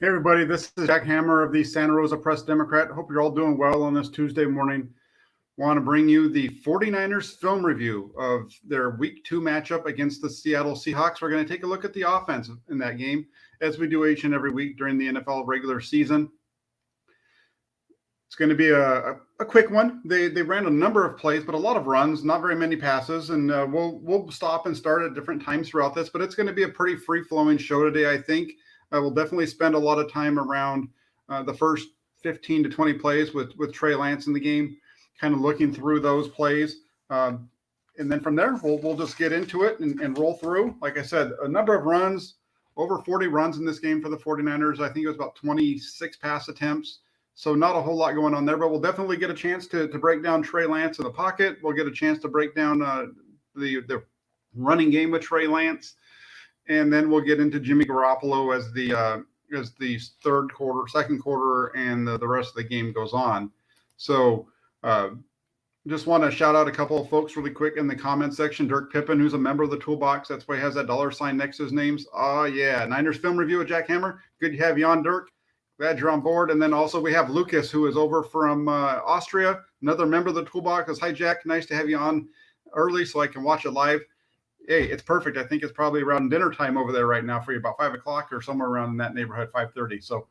Hey, everybody, this is Jack Hammer of the Santa Rosa Press Democrat. Hope you're all doing well on this Tuesday morning. Want to bring you the 49ers film review of their Week 2 matchup against the Seattle Seahawks. We're going to take a look at the offense in that game, as we do each and every week during the NFL regular season. It's going to be a quick one. They ran a number of plays, but a lot of runs, not very many passes, and we'll stop and start at different times throughout this, but it's going to be a pretty free-flowing show today, I think. We'll definitely spend a lot of time around the first 15 to 20 plays with Trey Lance in the game, kind of looking through those plays. And then from there, we'll just get into it and roll through. Like I said, a number of runs, over 40 runs in this game for the 49ers. I think it was about 26 pass attempts. So not a whole lot going on there, but we'll definitely get a chance to break down Trey Lance in the pocket. We'll get a chance to break down the running game with Trey Lance. And then we'll get into Jimmy Garoppolo as the second quarter, and the rest of the game goes on. So just want to shout out a couple of folks really quick in the comment section. Dirk Pippin, who's a member of the Toolbox. That's why he has that $ next to his names. Oh, yeah. Niners film review with Jack Hammer. Good to have you on, Dirk. Glad you're on board. And then also we have Lucas, who is over from Austria, another member of the Toolbox. Hi, Jack. Nice to have you on early so I can watch it live. Hey, it's perfect. I think it's probably around dinner time over there right now for you, about 5 o'clock or somewhere around in that neighborhood, 5:30. So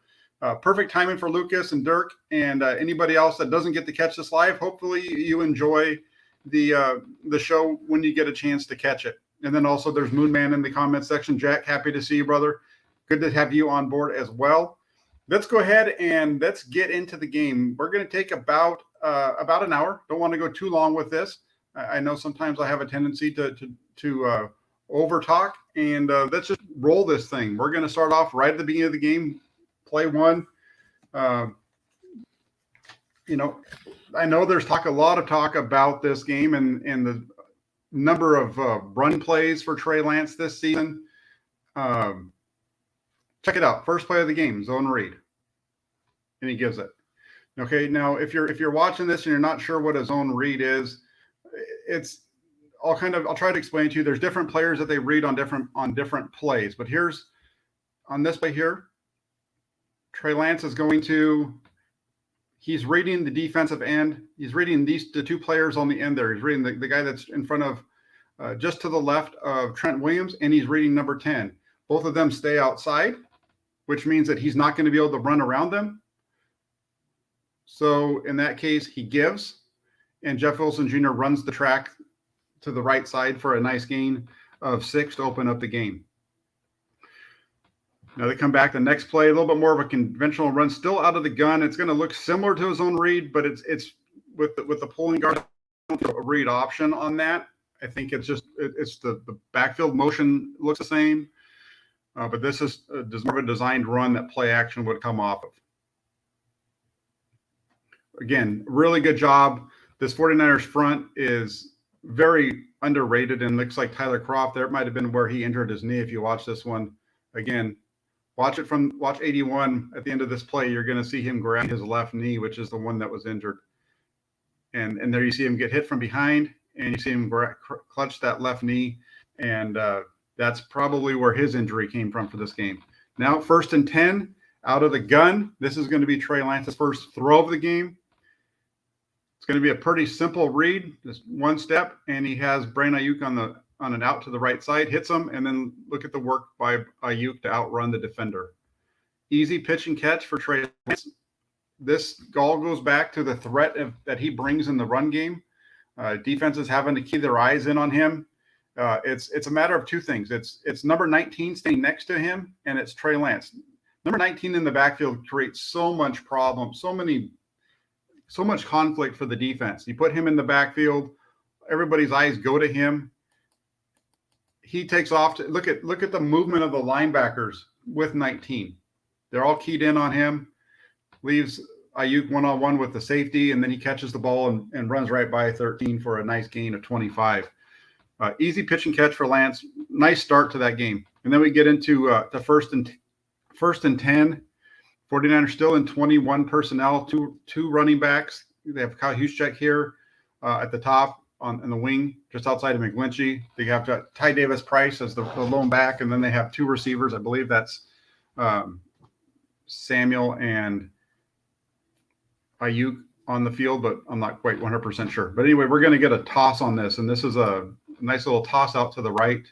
perfect timing for Lucas and Dirk and anybody else that doesn't get to catch this live. Hopefully you enjoy the show when you get a chance to catch it. And then also there's Moonman in the comment section. Jack, happy to see you, brother. Good to have you on board as well. Let's go ahead and let's get into the game. We're going to take about an hour. Don't want to go too long with this. I know sometimes I have a tendency to over talk, and let's just roll this thing. We're going to start off right at the beginning of the game, play one. I know there's a lot of talk about this game and the number of run plays for Trey Lance this season. Check it out. First play of the game, zone read, and he gives it. Okay, now if you're watching this and you're not sure what a zone read is, I'll try to explain to you. There's different players that they read on different plays. But here's on this play here, Trey Lance is he's reading the defensive end. He's reading the two players on the end there. He's reading the guy that's in front of just to the left of Trent Williams, and he's reading number 10. Both of them stay outside, which means that he's not going to be able to run around them. So in that case, he gives, and Jeff Wilson Jr. runs the track to the right side for a nice gain of 6 to open up the game. Now they come back the next play, a little bit more of a conventional run, still out of the gun. It's going to look similar to his own read, but it's with the pulling guard, a read option on that. I think it's the backfield motion looks the same, but this is more of a designed run that play action would come off of. Again, really good job. This 49ers front is very underrated, and looks like Tyler Kroft there. It might have been where he injured his knee. If you watch this one again, watch 81 at the end of this play. You're going to see him grab his left knee, which is the one that was injured. And there you see him get hit from behind, and you see him clutch that left knee. And that's probably where his injury came from for this game. Now, 1st and 10 out of the gun. This is going to be Trey Lance's first throw of the game. It's going to be a pretty simple read, just one step, and he has Brandon Ayuk on an out to the right side, hits him, and then look at the work by Ayuk to outrun the defender. Easy pitch and catch for Trey Lance. This all goes back to the threat that he brings in the run game. Defenses having to keep their eyes in on him. It's a matter of two things. It's number 19 staying next to him, and it's Trey Lance. Number 19 in the backfield creates so much problem, so much conflict for the defense. You put him in the backfield, everybody's eyes go to him. He takes off. Look at the movement of the linebackers with 19. They're all keyed in on him. Leaves Ayuk one-on-one with the safety, and then he catches the ball and runs right by 13 for a nice gain of 25. Easy pitch and catch for Lance. Nice start to that game. And then we get into the first and 10. 49ers still in 21 personnel, two running backs. They have Kyle Juszczyk here at the top in the wing, just outside of McGlinchey. They have Ty Davis Price as the lone back, and then they have two receivers. I believe that's Samuel and Ayuk on the field, but I'm not quite 100% sure. But anyway, we're going to get a toss on this, and this is a nice little toss out to the right.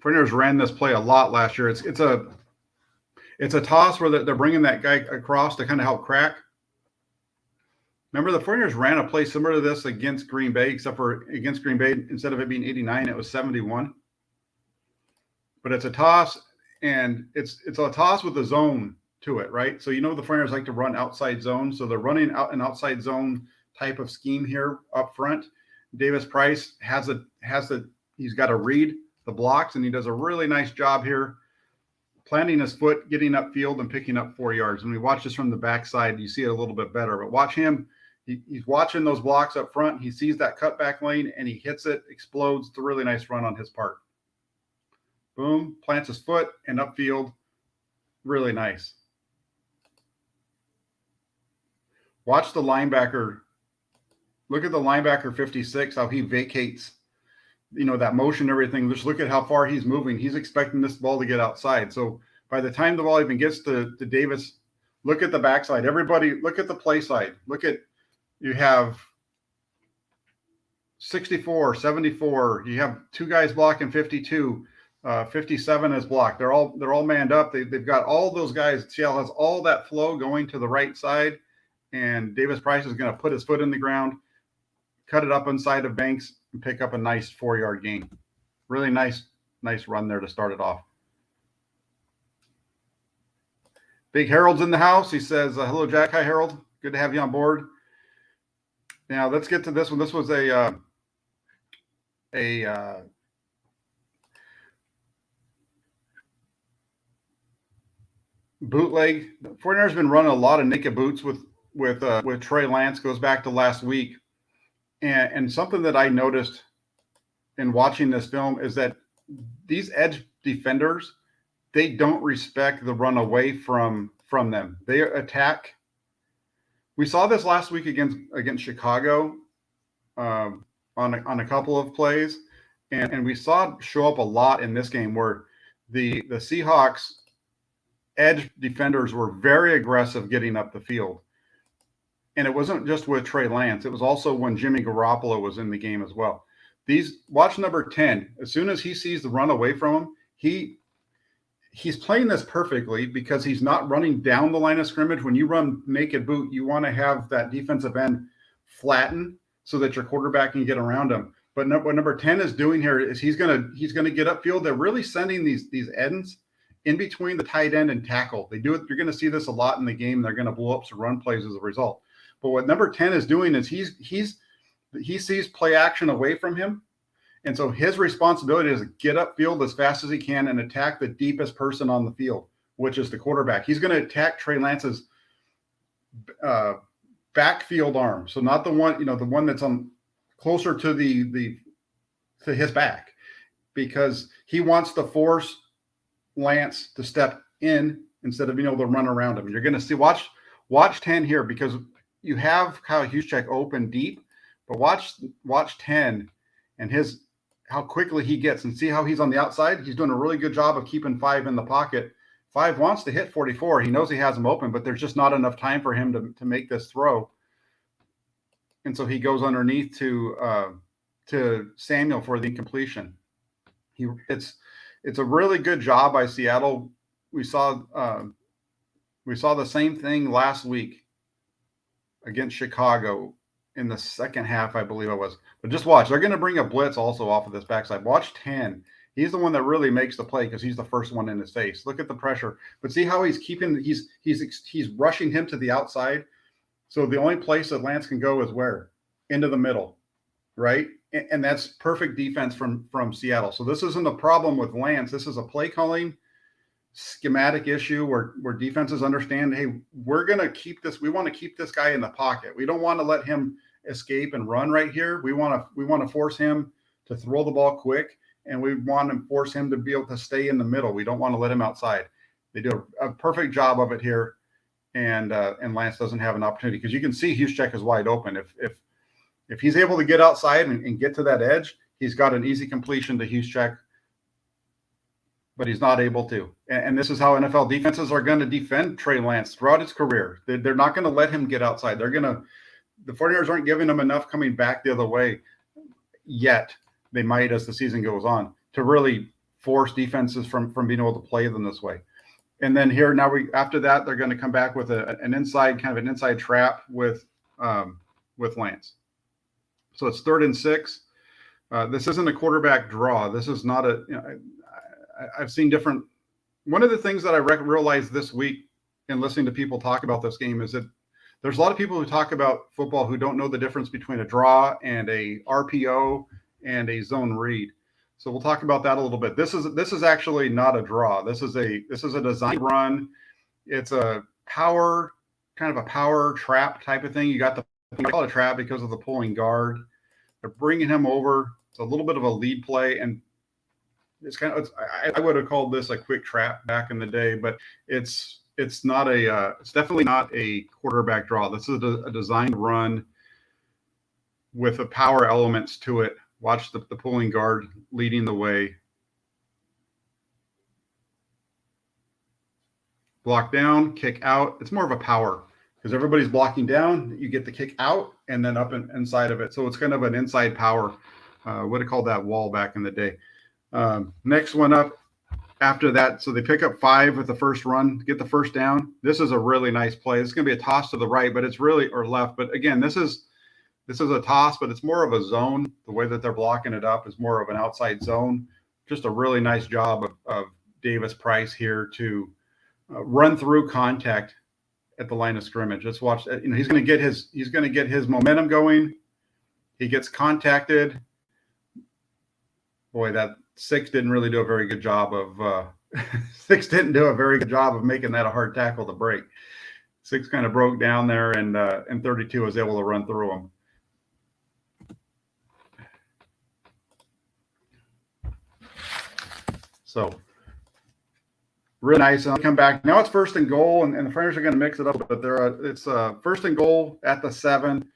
49ers ran this play a lot last year. It's a toss where they're bringing that guy across to kind of help crack. Remember, the 49ers ran a play similar to this against Green Bay, except for against Green Bay, instead of it being 89, it was 71. But it's a toss, and it's a toss with a zone to it, right? So the 49ers like to run outside zone, so they're running out an outside zone type of scheme here up front. Davis Price he's got to read the blocks, and he does a really nice job here, planting his foot, getting upfield, and picking up 4 yards. When we watch this from the backside, you see it a little bit better. But watch him. He's watching those blocks up front. He sees that cutback lane, and he hits it, explodes. It's a really nice run on his part. Boom, plants his foot, and upfield. Really nice. Watch the linebacker. Look at the linebacker 56, how he vacates, that motion, everything. Just look at how far he's moving. He's expecting this ball to get outside. So by the time the ball even gets to Davis, look at the backside. Everybody, look at the play side. You have 64, 74. You have two guys blocking 52. 57 is blocked. They're all manned up. They've got all those guys. Seattle has all that flow going to the right side, and Davis Price is going to put his foot in the ground, cut it up inside of Banks, and pick up a nice 4-yard gain. Really nice run there to start it off. Big Harold's in the house. He says, hello, Jack. Hi, Harold. Good to have you on board. Now let's get to this one. This was a bootleg. The 49ers been running a lot of naked boots with Trey Lance. Goes back to last week. And something that I noticed in watching this film is that these edge defenders, they don't respect the run away from them. They attack. We saw this last week against Chicago on a couple of plays, and we saw it show up a lot in this game where the Seahawks edge defenders were very aggressive getting up the field. And it wasn't just with Trey Lance. It was also when Jimmy Garoppolo was in the game as well. Watch number 10. As soon as he sees the run away from him, he's playing this perfectly because he's not running down the line of scrimmage. When you run naked boot, you want to have that defensive end flatten so that your quarterback can get around him. But what number 10 is doing here is he's gonna get upfield. They're really sending these ends in between the tight end and tackle. They do it. You're going to see this a lot in the game. They're going to blow up some run plays as a result. But what number 10 is doing is he sees play action away from him. And so his responsibility is to get upfield as fast as he can and attack the deepest person on the field, which is the quarterback. He's going to attack Trey Lance's backfield arm. So not the one, the one that's on closer to to his back, because he wants to force Lance to step in instead of being able to run around him. You're going to see, watch 10 here, because you have Kyle Juszczyk open deep, but watch 10 and how quickly he gets, and see how he's on the outside. He's doing a really good job of keeping 5 in the pocket. 5 wants to hit 44. He knows he has him open, but there's just not enough time for him to make this throw. And so he goes underneath to Samuel for the incompletion. It's a really good job by Seattle. We saw the same thing last week against Chicago in the second half, I believe it was. But just watch. They're going to bring a blitz also off of this backside. Watch 10. He's the one that really makes the play because he's the first one in his face. Look at the pressure. But see how he's rushing him to the outside. So the only place that Lance can go is where? Into the middle, right? And that's perfect defense from Seattle. So this isn't a problem with Lance. This is a play calling schematic issue where defenses understand, hey, we're going to keep this. We want to keep this guy in the pocket. We don't want to let him escape and run right here. We want to force him to throw the ball quick, and we want to force him to be able to stay in the middle. We don't want to let him outside. They do a perfect job of it here, and Lance doesn't have an opportunity because you can see Juszczyk is wide open. If he's able to get outside and get to that edge, he's got an easy completion to Juszczyk. but he's not able to. And this is how NFL defenses are going to defend Trey Lance throughout his career. They're not going to let him get outside. The 49ers aren't giving him enough coming back the other way yet. They might as the season goes on to really force defenses from being able to play them this way. And then here now after that they're going to come back with an inside trap with Lance. So it's 3rd and 6. This isn't a quarterback draw. This is not I've seen different. One of the things that I realized this week in listening to people talk about this game is that there's a lot of people who talk about football who don't know the difference between a draw and a RPO and a zone read. So we'll talk about that a little bit. This is actually not a draw. This is a design run. It's a power trap type of thing. You got I call it a trap because of the pulling guard. They're bringing him over. It's a little bit of a lead play, and I would have called this a quick trap back in the day, but it's definitely not a quarterback draw. This is a designed run with a power elements to it. Watch the pulling guard leading the way. Block down, kick out. It's more of a power because everybody's blocking down. You get the kick out and then up inside of it. So it's kind of an inside power. Would have called that wall back in the day. Next one up after that. So they pick up 5 with the first run, get the first down. This is a really nice play. It's going to be a toss to the right, but it's really, or left. But again, this is a toss, but it's more of a zone. The way that they're blocking it up is more of an outside zone. Just a really nice job of Davis Price here to run through contact at the line of scrimmage. Let's watch. He's going to get his momentum going. He gets contacted. Boy, that 6 didn't really do a very good job of 6 didn't do a very good job of making that a hard tackle to break. 6 kind of broke down there, and 32 was able to run through him. So really nice. And I'll come back. Now it's 1st and goal, and the Flyers are going to mix it up, but it's 1st and goal at the 7.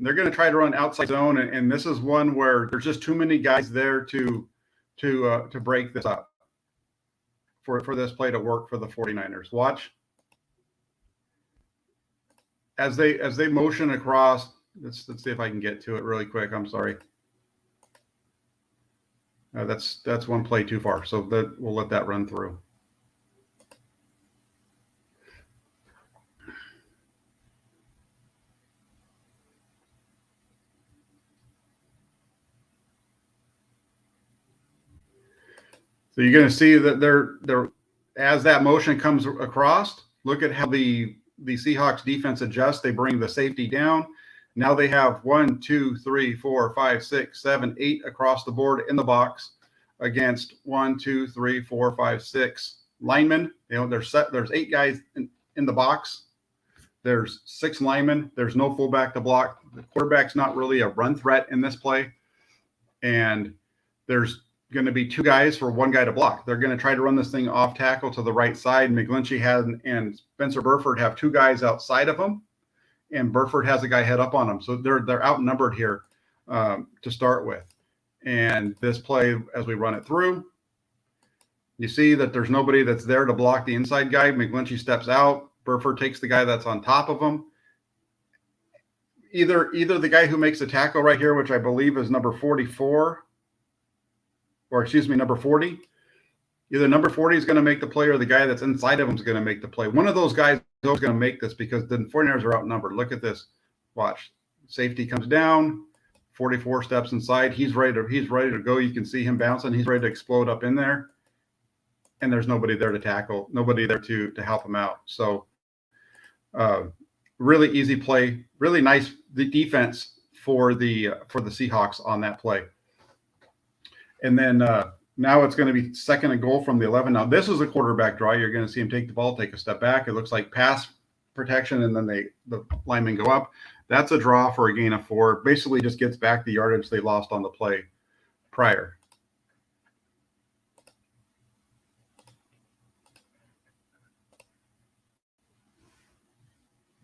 They're going to try to run outside zone, and this is one where there's just too many guys there to break this up for this play to work for the 49ers. Watch as they motion across. Let's see if I can get to it really quick. I'm sorry. That's one play too far, so we'll let that run through. So you're going to see that they're as that motion comes across. Look at how the Seahawks defense adjusts. They bring the safety down. Now they have 1, 2, 3, 4, 5, 6, 7, 8 across the board in the box against 1, 2, 3, 4, 5, 6 linemen. There's 8 guys in the box. There's 6 linemen. There's no fullback to block. The quarterback's not really a run threat in this play. And there's going to be 2 guys for 1 guy to block. They're going to try to run this thing off tackle to the right side. McGlinchey and Spencer Burford have 2 guys outside of them, and Burford has a guy head up on them. So they're outnumbered here to start with. And this play, as we run it through, you see that there's nobody that's there to block the inside guy. McGlinchey steps out. Burford takes the guy that's on top of him. Either the guy who makes the tackle right here, which I believe is number 44, or excuse me, number 40. Either number 40 is going to make the play, or the guy that's inside of him is going to make the play. One of those guys is going to make this because the 49ers are outnumbered. Look at this. Watch. Safety comes down. 44 steps inside. He's ready to go. You can see him bouncing. He's ready to explode up in there. And there's nobody there to tackle, nobody there to help him out. So really easy play, really nice defense for the Seahawks on that play. And then now it's going to be 2nd and goal from the 11. Now this is a quarterback draw. You're going to see him take the ball, take a step back. It looks like pass protection, and then the linemen go up. That's a draw for a gain of 4. Basically just gets back the yardage they lost on the play prior.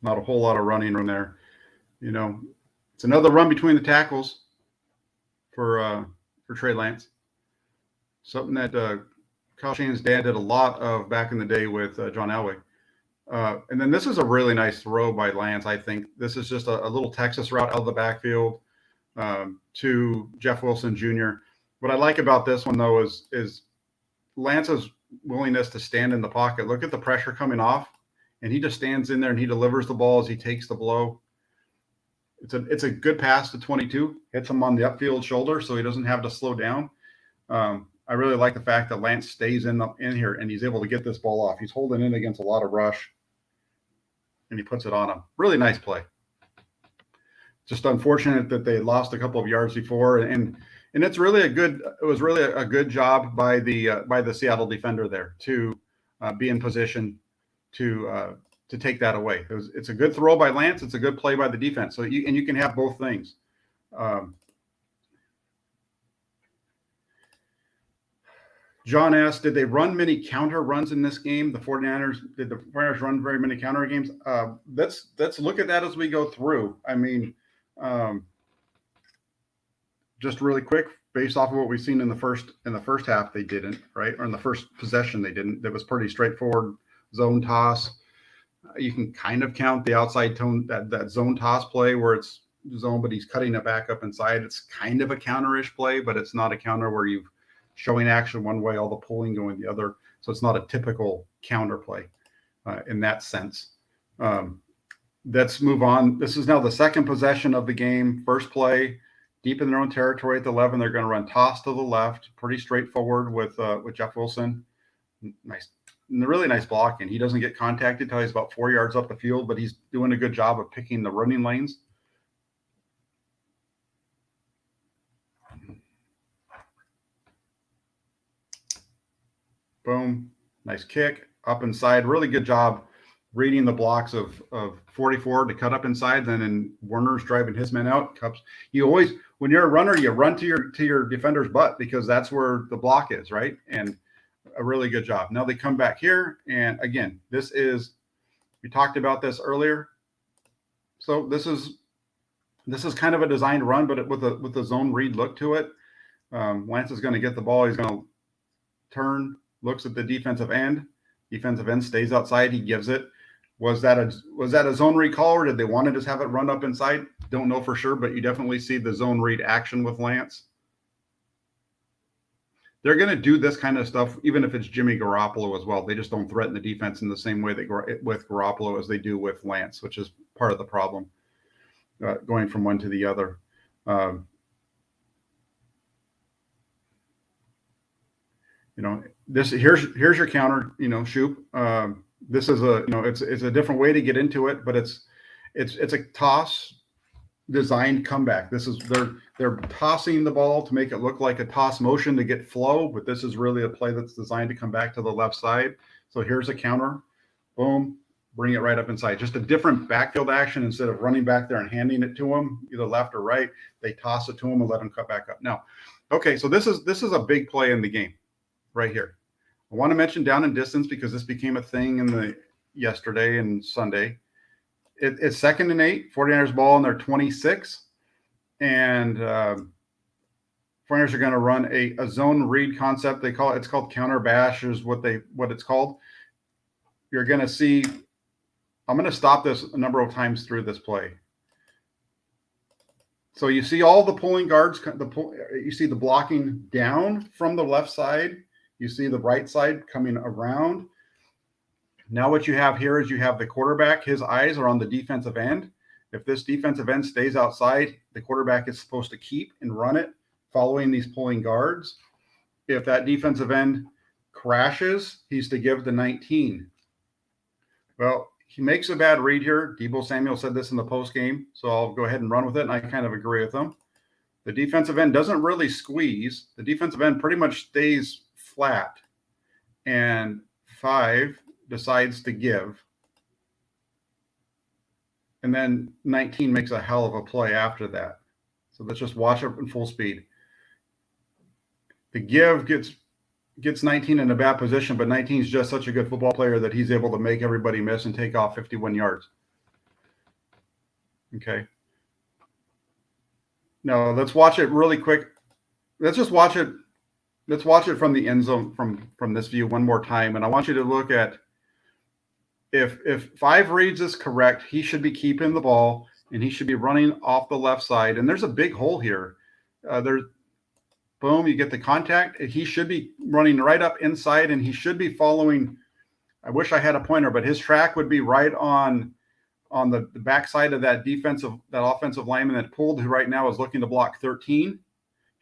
Not a whole lot of running room there. It's another run between the tackles for Trey Lance. Something that Kyle Shanahan's dad did a lot of back in the day with John Elway. And then this is a really nice throw by Lance. I think this is just a little Texas route out of the backfield to Jeff Wilson Jr. What I like about this one, though, is Lance's willingness to stand in the pocket. Look at the pressure coming off, and he just stands in there and he delivers the ball as he takes the blow. It's a good pass to 22, hits him on the upfield shoulder, so he doesn't have to slow down. I really like the fact that Lance stays in here and he's able to get this ball off. He's holding in against a lot of rush, and he puts it on him. Really nice play. Just unfortunate that they lost a couple of yards before, and it's really it was really a good job by the Seattle defender there to be in position to take that away. It's a good throw by Lance. It's a good play by the defense. So you can have both things. John asked, did they run many counter runs in this game? Did the 49ers run very many counter games? Let's look at that as we go through. I mean, just really quick, based off of what we've seen in the first half, they didn't, right? Or in the first possession, they didn't. That was pretty straightforward zone toss. You can kind of count the outside tone, that zone toss play where it's zone, but he's cutting it back up inside. It's kind of a counter-ish play, but it's not a counter where you've showing action one way, all the pulling going the other. So it's not a typical counter play in that sense. Let's move on. This is now the second possession of the game. First play, deep in their own territory at the 11. They're going to run toss to the left. Pretty straightforward with Jeff Wilson. Nice, really nice blocking. He doesn't get contacted until he's about 4 yards up the field, but he's doing a good job of picking the running lanes. Boom. Nice kick up inside. Really good job reading the blocks of 44 to cut up inside. Then Werner's driving his men out. You always, when you're a runner, you run to your defender's butt because that's where the block is, right? And a really good job. Now they come back here, and again, we talked about this earlier. So this is kind of a designed run, but with a zone read look to it. Lance is going to get the ball. He's going to turn. Looks at the defensive end. Defensive end stays outside. He gives it. Was that a zone read call, or did they want to just have it run up inside? Don't know for sure, but you definitely see the zone read action with Lance. They're going to do this kind of stuff, even if it's Jimmy Garoppolo as well. They just don't threaten the defense in the same way with Garoppolo as they do with Lance, which is part of the problem, going from one to the other. Here's your counter, shoot. This is it's a different way to get into it, but it's a toss designed comeback. They're tossing the ball to make it look like a toss motion to get flow, but this is really a play that's designed to come back to the left side. So here's a counter, boom, bring it right up inside. Just a different backfield action. Instead of running back there and handing it to him, either left or right, they toss it to him and let him cut back up. Now, okay, so this is a big play in the game right here. I want to mention down and distance because this became a thing in the yesterday and Sunday. It's 2nd and 8, 49ers ball in their 26, and 49ers are going to run a zone read concept. It's called counter bash is what it's called. You're going to see, I'm going to stop this a number of times through this play. So you see all the pulling guards, you see the blocking down from the left side. You see the right side coming around. Now what you have here is you have the quarterback. His eyes are on the defensive end. If this defensive end stays outside, the quarterback is supposed to keep and run it following these pulling guards. If that defensive end crashes, he's to give the 19. Well, he makes a bad read here. Deebo Samuel said this in the post game, so I'll go ahead and run with it, and I kind of agree with him. The defensive end doesn't really squeeze. The defensive end pretty much stays flat, and 5 decides to give, and then 19 makes a hell of a play after that. So let's just watch it in full speed. The give gets 19 in a bad position, but 19 is just such a good football player that he's able to make everybody miss and take off 51 yards. Okay. Now let's watch it really quick. Let's just watch it let's watch it from the end zone from this view one more time, and I want you to look at if 5 reads is correct, he should be keeping the ball and he should be running off the left side. And there's a big hole here. There's boom, you get the contact. He should be running right up inside, and he should be following. I wish I had a pointer, but his track would be right on the backside of that offensive lineman that pulled, who right now is looking to block 13.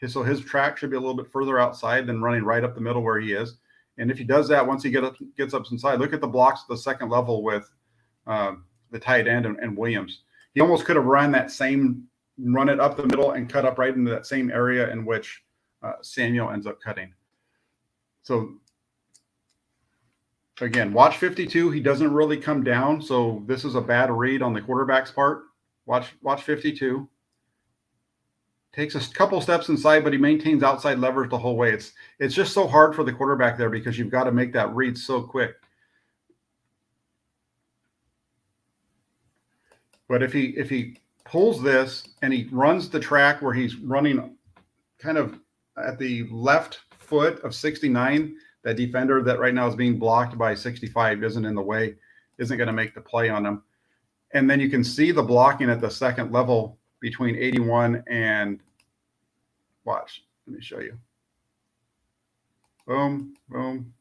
So his track should be a little bit further outside than running right up the middle where he is. And if he does that, once he gets up inside, look at the blocks at the second level with the tight end and Williams. He almost could have run it up the middle and cut up right into that same area in which Samuel ends up cutting. So again, watch 52. He doesn't really come down. So this is a bad read on the quarterback's part. Watch 52. Takes a couple steps inside, but he maintains outside leverage the whole way. It's just so hard for the quarterback there because you've got to make that read so quick. But if he pulls this and he runs the track where he's running kind of at the left foot of 69, that defender that right now is being blocked by 65 isn't in the way, isn't going to make the play on him. And then you can see the blocking at the second level between 81 and watch. Let me show you. Boom, boom.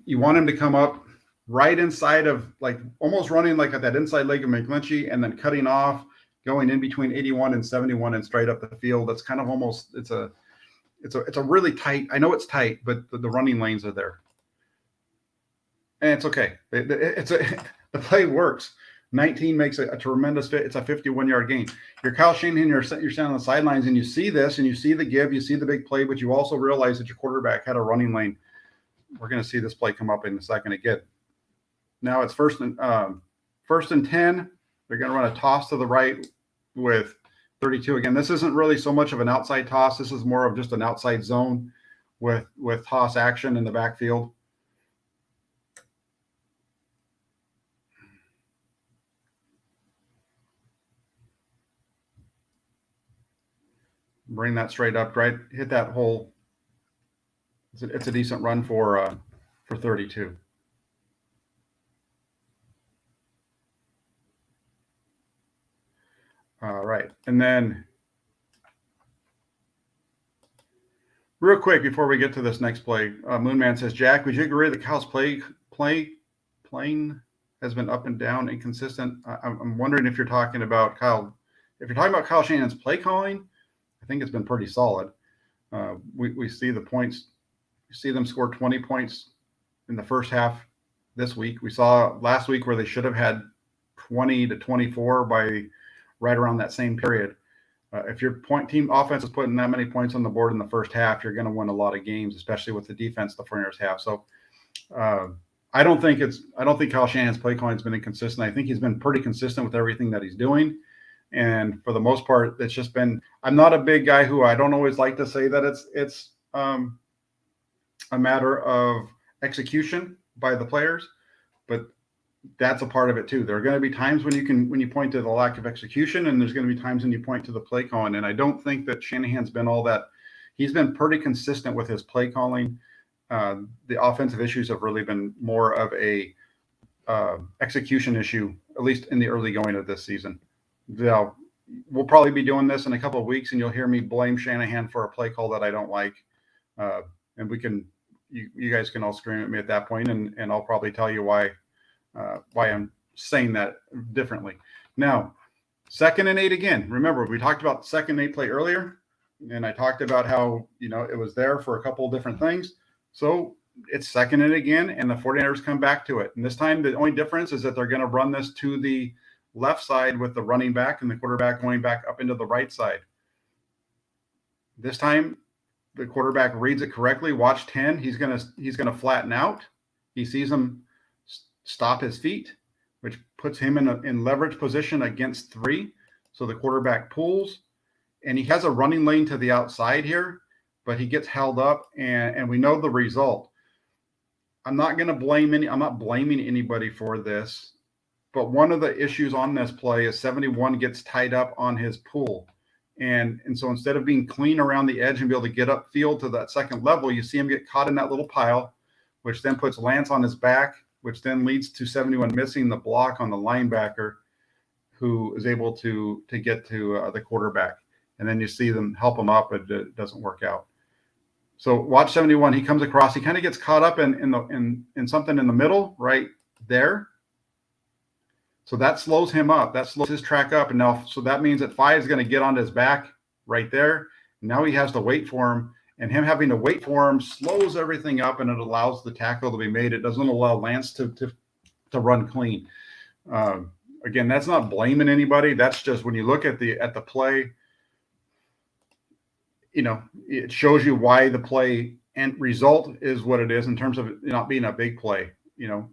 You want him to come up right inside of, like, almost running like at that inside leg of McGlinchey and then cutting off, going in between 81 and 71 and straight up the field. That's kind of almost, it's a really tight, I know it's tight, but the running lanes are there. And it's okay. The play works. 19 makes a tremendous fit. It's a 51-yard gain. You're Kyle Shanahan, you're standing on the sidelines, and you see this, and you see the give, you see the big play, but you also realize that your quarterback had a running lane. We're going to see this play come up in a second again. Now it's first and 10. They're going to run a toss to the right with 32. Again, this isn't really so much of an outside toss. This is more of just an outside zone with toss action in the backfield. Bring that straight up, right? Hit that hole. It's a decent run for 32. All right, and then real quick before we get to this next play, Moonman says, Jack, would you agree that Kyle's playing has been up and down, inconsistent? I'm wondering if you're talking about Kyle. If you're talking about Kyle Shanahan's play calling, I think it's been pretty solid. We see the points. We see them score 20 points in the first half this week. We saw last week where they should have had 20 to 24 by right around that same period. If your team offense is putting that many points on the board in the first half, you're going to win a lot of games, especially with the defense the 49ers have. So I don't think Kyle Shanahan's play calling has been inconsistent. I think he's been pretty consistent with everything that he's doing. And for the most part, it's just been, I'm not a big guy who I don't always like to say that it's a matter of execution by the players, but that's a part of it too. There are going to be times when you point to the lack of execution, and there's going to be times when you point to the play calling. And I don't think that Shanahan's been all that. He's been pretty consistent with his play calling. The offensive issues have really been more of a execution issue, at least in the early going of this season. We'll probably be doing this in a couple of weeks, and you'll hear me blame Shanahan for a play call that I don't like. And you guys can all scream at me at that point, and I'll probably tell you why I'm saying that differently. Now, 2nd and 8 again. Remember, we talked about 2nd and 8 play earlier, and I talked about how, it was there for a couple of different things. So it's 2nd and again, and the 49ers come back to it. And this time, the only difference is that they're going to run this to the left side with the running back and the quarterback going back up into the right side. This time, the quarterback reads it correctly. Watch 10. He's gonna flatten out. He sees him stop his feet, which puts him in leverage position against 3. So the quarterback pulls, and he has a running lane to the outside here, but he gets held up, and we know the result. I'm not blaming anybody for this. But one of the issues on this play is 71 gets tied up on his pull. And so instead of being clean around the edge and be able to get upfield to that second level, you see him get caught in that little pile, which then puts Lance on his back, which then leads to 71 missing the block on the linebacker, who is able to get to the quarterback. And then you see them help him up, but it doesn't work out. So watch 71. He comes across. He kind of gets caught up in something in the middle right there. So that slows him up. That slows his track up. And now, so that means that 5 is going to get onto his back right there. And now he has to wait for him. And him having to wait for him slows everything up, and it allows the tackle to be made. It doesn't allow Lance to run clean. Again, that's not blaming anybody. That's just when you look at the play, it shows you why the play and result is what it is in terms of it not being a big play.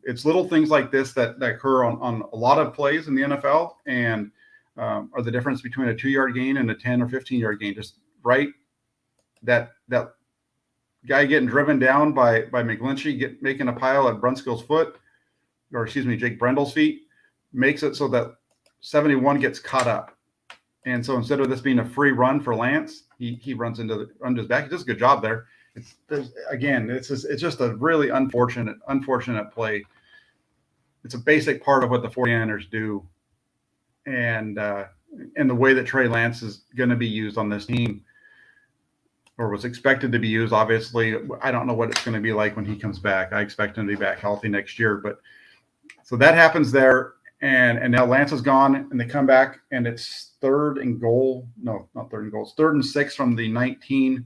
It's little things like this that occur on a lot of plays in the NFL, and are the difference between a 2-yard gain and a 10 or 15-yard gain. Just right, that guy getting driven down by McGlinchey making a pile at Brunskill's foot, or excuse me, Jake Brendel's feet, makes it so that 71 gets caught up. And so instead of this being a free run for Lance, he runs under his back. He does a good job there. It's just a really unfortunate play. It's a basic part of what the 49ers do, and the way that Trey Lance is going to be used on this team, or was expected to be used. Obviously, I don't know what it's going to be like when he comes back. I expect him to be back healthy next year. But so that happens there, and now Lance is gone, and they come back, and it's 3rd and goal. No, not 3rd and goal. It's 3rd and 6 from the 19.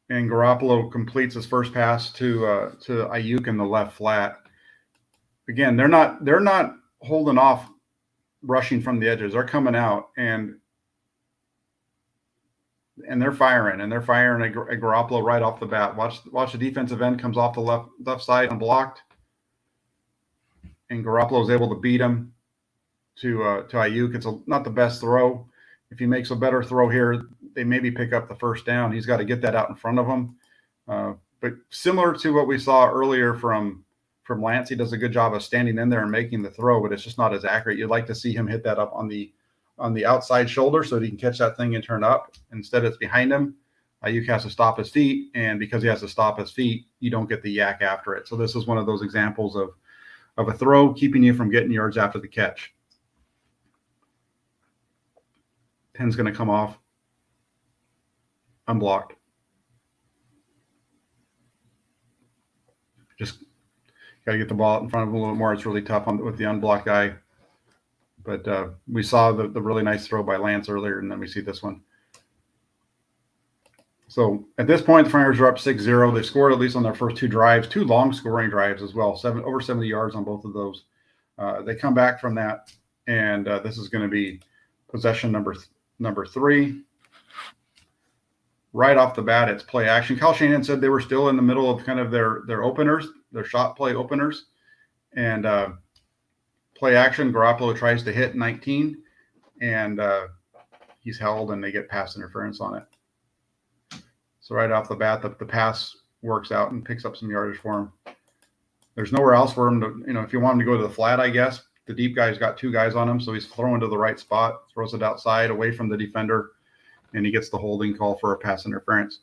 And Garoppolo completes his first pass to Ayuk in the left flat. Again, they're not holding off rushing from the edges. They're coming out and they're firing at Garoppolo right off the bat. Watch the defensive end comes off the left side unblocked, and Garoppolo is able to beat him to Ayuk. It's not the best throw. If he makes a better throw here, they maybe pick up the first down. He's got to get that out in front of him. But similar to what we saw earlier from Lance, he does a good job of standing in there and making the throw, but it's just not as accurate. You'd like to see him hit that up on the outside shoulder so that he can catch that thing and turn up. Instead, it's behind him. Ayuk has to stop his feet, and because he has to stop his feet, you don't get the yak after it. So this is one of those examples of a throw keeping you from getting yards after the catch. 10's going to come off unblocked. Just got to get the ball out in front of him a little bit more. It's really tough with the unblocked guy. But we saw the really nice throw by Lance earlier, and then we see this one. So at this point, the Flyers are up 6-0. They scored at least on their first 2 drives, 2 long scoring drives as well, over 70 yards on both of those. They come back from that, and this is going to be possession number 3. Right off the bat, it's play action. Kyle Shanahan said they were still in the middle of kind of their openers, their shot play openers. And play action, Garoppolo tries to hit 19, and he's held, and they get pass interference on it. So right off the bat, the pass works out and picks up some yardage for him. There's nowhere else for him to, if you want him to go to the flat, I guess. The deep guy's got 2 guys on him, so he's throwing to the right spot, throws it outside away from the defender, and he gets the holding call for a pass interference.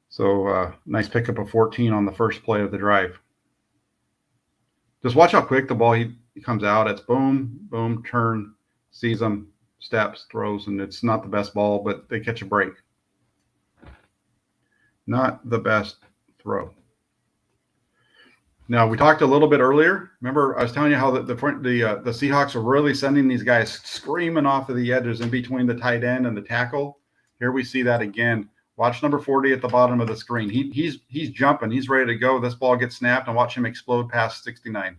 So nice pickup of 14 on the first play of the drive. Just watch how quick the ball he comes out. It's boom, boom, turn, sees him, steps, throws, and it's not the best ball, but they catch a break. Not the best throw. Now, we talked a little bit earlier. Remember, I was telling you how the Seahawks are really sending these guys screaming off of the edges in between the tight end and the tackle. Here we see that again. Watch number 40 at the bottom of the screen. He's jumping. He's ready to go. This ball gets snapped, and watch him explode past 69.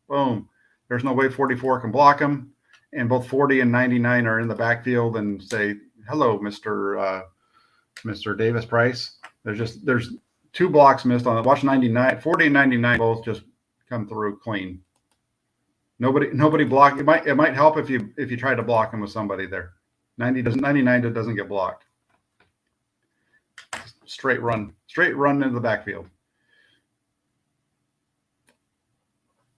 Boom. There's no way 44 can block him, and both 40 and 99 are in the backfield and say, hello, Mr. Davis Price. There's 2 blocks missed on it. Watch 99, 40 and 99 both just come through clean. Nobody blocked. It might help if you try to block him with somebody there. 99 doesn't get blocked. Straight run into the backfield.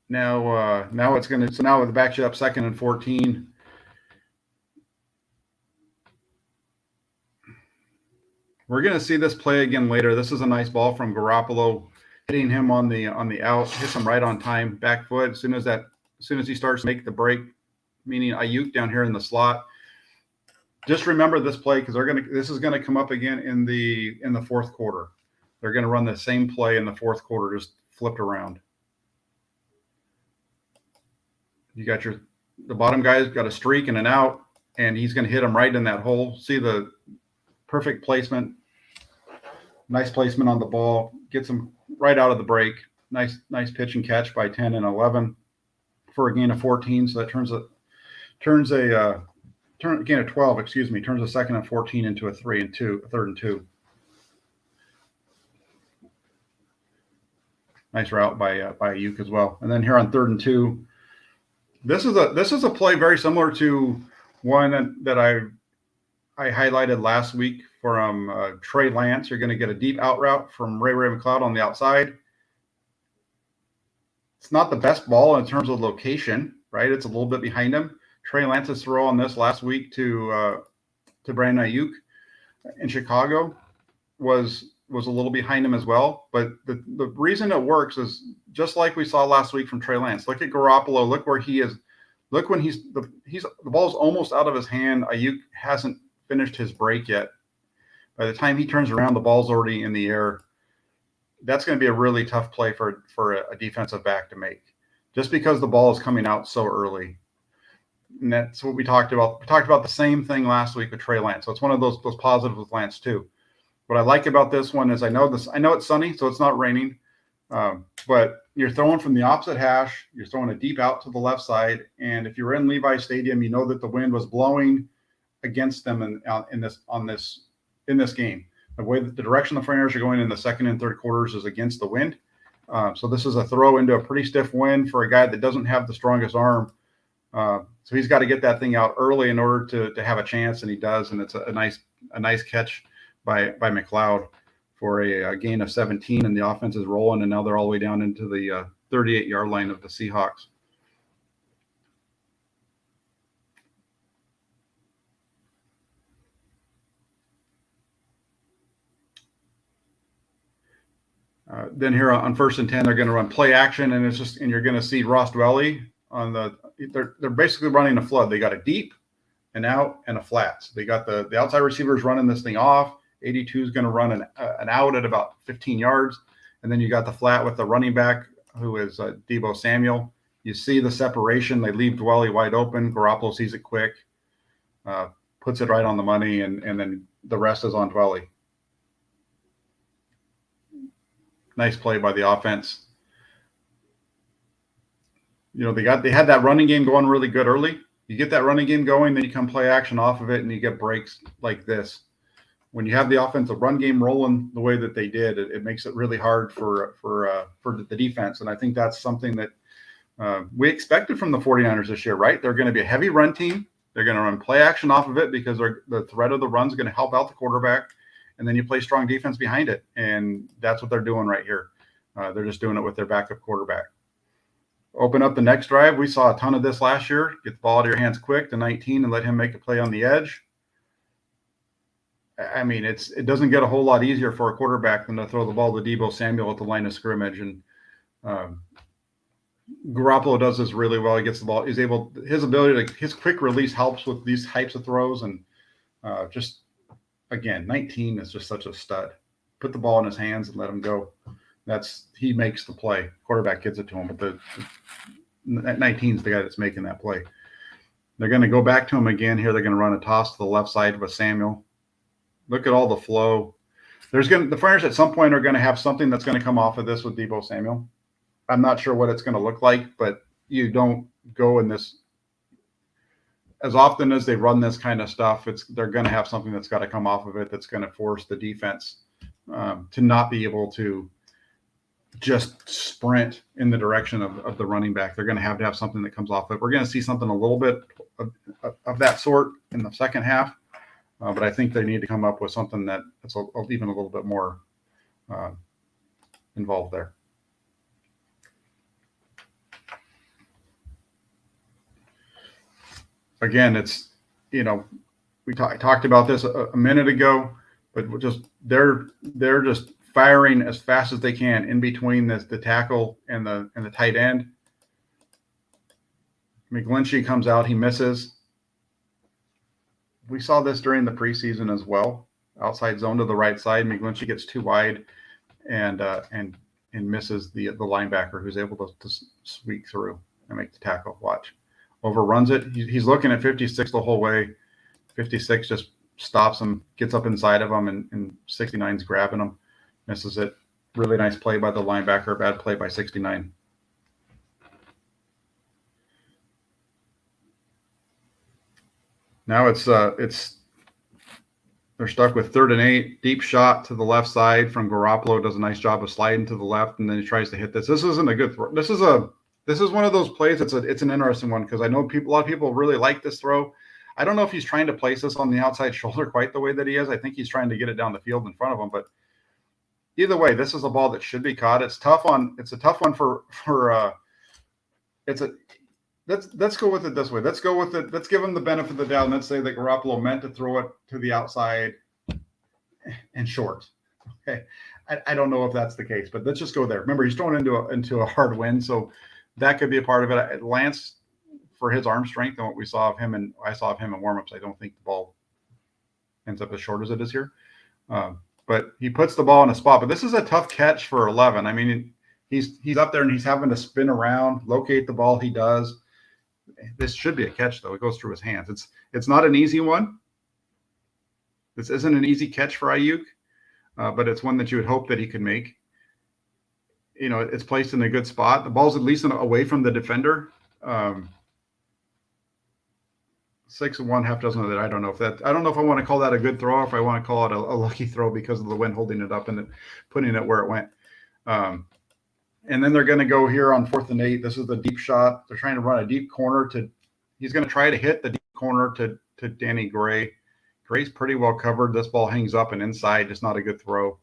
Now it's going to. So now with the back up 2nd and 14. We're going to see this play again later. This is a nice ball from Garoppolo, hitting him on the out, hits him right on time, back foot. As soon as he starts to make the break, meaning Ayuk down here in the slot. Just remember this play because this is going to come up again in the fourth quarter. They're going to run the same play in the fourth quarter, just flipped around. You got the bottom guy's got a streak and an out, and he's going to hit him right in that hole. See the perfect placement, nice placement on the ball, gets him right out of the break. Nice pitch and catch by 10 and 11 for a gain of 14. So that turns a gain of 12. Excuse me, turns a second and 14 into a third and two. Nice route by Ayuk as well. And then here on 3rd and 2, this is a play very similar to one that I highlighted last week from Trey Lance. You're going to get a deep out route from Ray McCloud on the outside. It's not the best ball in terms of location, right? It's a little bit behind him. Trey Lance's throw on this last week to Brandon Ayuk in Chicago was a little behind him as well. But the reason it works is just like we saw last week from Trey Lance. Look at Garoppolo. Look where he is. Look when the ball's almost out of his hand. Ayuk hasn't finished his break yet. By the time he turns around, the ball's already in the air. That's going to be a really tough play for a defensive back to make, just because the ball is coming out so early. And that's what we talked about. We talked about the same thing last week with Trey Lance. So it's one of those positives with Lance too. What I like about this one is I know it's sunny, so it's not raining, but you're throwing from the opposite hash. You're throwing a deep out to the left side, and if you're in Levi Stadium, you know that the wind was blowing against them in this game. The way that the direction the 49ers are going in the second and third quarters is against the wind. So this is a throw into a pretty stiff wind for a guy that doesn't have the strongest arm. So he's got to get that thing out early in order to have a chance, and he does. And it's a nice catch by McLeod for a gain of 17, and the offense is rolling, and now they're all the way down into the 38-yard line of the Seahawks. Then here on 1st and 10, they're going to run play action, and you're going to see Ross Dwelly on they're basically running a flood. They got a deep, an out, and a flat. So they got the outside receivers running this thing off. 82 is going to run an out at about 15 yards, and then you got the flat with the running back who is Deebo Samuel. You see the separation. They leave Dwelly wide open. Garoppolo sees it quick, puts it right on the money, and then the rest is on Dwelly. Nice play by the offense. You know, they had that running game going really good early. You get that running game going, then you come play action off of it, and you get breaks like this. When you have the offensive run game rolling the way that they did, it makes it really hard for the defense. And I think that's something that we expected from the 49ers this year, right? They're going to be a heavy run team. They're going to run play action off of it because the threat of the run is going to help out the quarterback. And then you play strong defense behind it. And that's what they're doing right here. They're just doing it with their backup quarterback. Open up the next drive. We saw a ton of this last year. Get the ball out of your hands quick to 19 and let him make a play on the edge. I mean, it doesn't get a whole lot easier for a quarterback than to throw the ball to Deebo Samuel at the line of scrimmage. And Garoppolo does this really well. He gets the ball. His quick release helps with these types of throws. And just, again, 19 is just such a stud. Put the ball in his hands and let him go. He makes the play. Quarterback gets it to him, but 19 is the guy that's making that play. They're going to go back to him again here. They're going to run a toss to the left side with Samuel. Look at all the flow. The 49ers at some point are going to have something that's going to come off of this with Deebo Samuel. I'm not sure what it's going to look like, but you don't go in this as often as they run this kind of stuff. They're going to have something that's got to come off of it that's going to force the defense to not be able to just sprint in the direction of the running back. They're going to have something that comes off of it. We're going to see something a little bit of that sort in the second half, but I think they need to come up with something that's even a little bit more involved there. Again, we talked about this a minute ago, but they're just firing as fast as they can in between the tackle and the tight end. McGlinchey comes out, he misses. We saw this during the preseason as well. Outside zone to the right side, McGlinchey gets too wide and misses the linebacker, who's able to squeak through and make the tackle. Watch, overruns it. He's looking at 56 the whole way. 56 just stops him, gets up inside of him, and 69's grabbing him, misses it. Really nice play by the linebacker. Bad play by 69. Now it's they're stuck with 3rd and 8. Deep shot to the left side from Garoppolo. Does a nice job of sliding to the left, and then he tries to hit this. This isn't a good throw. This is one of those plays. It's an interesting one because I know a lot of people really like this throw. I don't know if he's trying to place this on the outside shoulder quite the way that he is. I think he's trying to get it down the field in front of him. But either way, this is a ball that should be caught. It's a tough one Let's go with it this way. Let's go with it. Let's give him the benefit of the doubt. And let's say that Garoppolo meant to throw it to the outside and short. Okay. I don't know if that's the case, but let's just go there. Remember, he's throwing into a hard wind, so that could be a part of it. Lance, for his arm strength and what we saw of him, and I saw of him in warmups, I don't think the ball ends up as short as it is here. But he puts the ball in a spot. But this is a tough catch for 11. I mean, he's up there and he's having to spin around, locate the ball. He does. This should be a catch, though. It goes through his hands. It's not an easy one. This isn't an easy catch for Ayuk, but it's one that you would hope that he could make. You know, it's placed in a good spot. The ball's at least away from the defender. 6 and 1/2 dozen of that. I don't know if I want to call that a good throw, or if I want to call it a lucky throw because of the wind holding it up and then putting it where it went. And then they're going to go here on 4th and 8. This is the deep shot. They're trying to run a deep corner he's going to try to hit the deep corner to Danny Gray. Gray's pretty well covered. This ball hangs up and inside. It's not a good throw.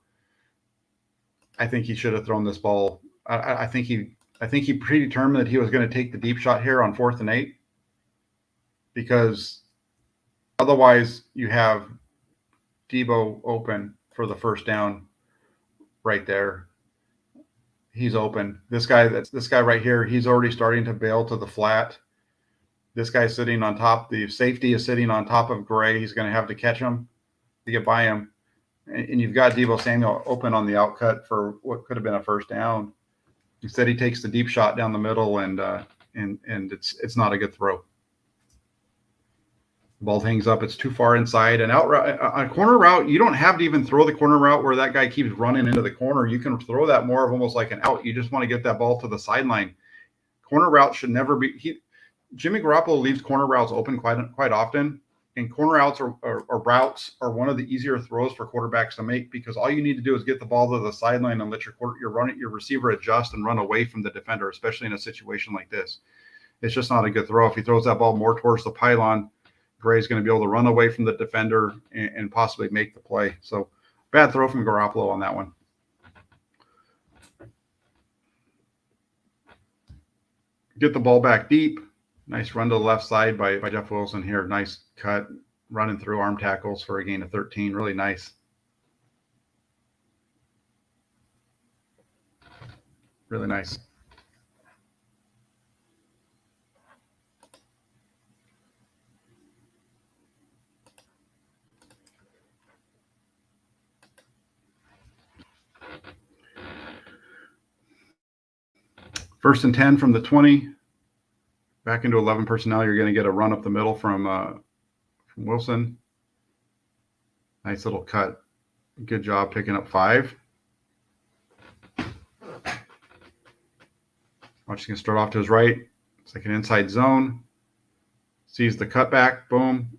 I think he should have thrown this ball. I think he predetermined that he was going to take the deep shot here on 4th and 8, because otherwise you have Deebo open for the first down right there. He's open. This guy right here, he's already starting to bail to the flat. This guy's sitting on top. The safety is sitting on top of Gray. He's going to have to catch him to get by him. And you've got Deebo Samuel open on the outcut for what could have been a first down. Instead, he takes the deep shot down the middle, and it's not a good throw. The ball hangs up. It's too far inside. And out route, on a corner route, you don't have to even throw the corner route where that guy keeps running into the corner. You can throw that more of almost like an out. You just want to get that ball to the sideline. Corner route should never be. Jimmy Garoppolo leaves corner routes open quite often, and corner routes or routes are one of the easier throws for quarterbacks to make, because all you need to do is get the ball to the sideline and let your receiver adjust and run away from the defender, especially in a situation like this. It's just not a good throw. If he throws that ball more towards the pylon, Gray's going to be able to run away from the defender and possibly make the play. So bad throw from Garoppolo on that one. Get the ball back deep. Nice run to the left side by Jeff Wilson here. Nice cut, running through arm tackles for a gain of 13. Really nice. Really nice. First and 10 from the 20. Back into 11 personnel. You're going to get a run up the middle from Wilson. Nice little cut. Good job picking up 5. Watch, going to start off to his right. It's like an inside zone. Sees the cutback. Boom.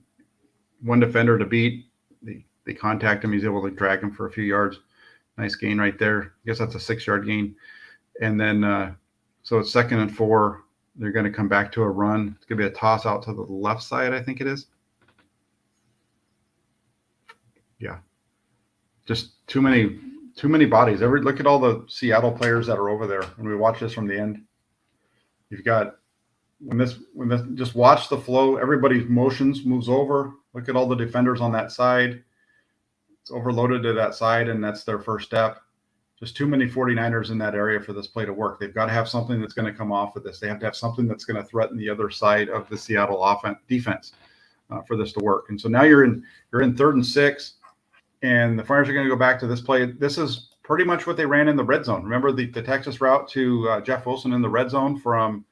One defender to beat. They contact him. He's able to drag him for a few yards. Nice gain right there. I guess that's a 6-yard gain. And then so it's 2nd and 4. They're going to come back to a run. It's going to be a toss out to the left side, I think it is. Yeah. Just too many bodies. Look at all the Seattle players that are over there. When we watch this from the end, you've got when this just watch the flow. Everybody's motions moves over. Look at all the defenders on that side. It's overloaded to that side, and that's their first step. Just too many 49ers in that area for this play to work. They've got to have something that's going to come off of this. They have to have something that's going to threaten the other side of the Seattle defense for this to work. And so now you're in 3rd and 6, and the 49ers are going to go back to this play. This is pretty much what they ran in the red zone. Remember the Texas route to Jeff Wilson in the red zone from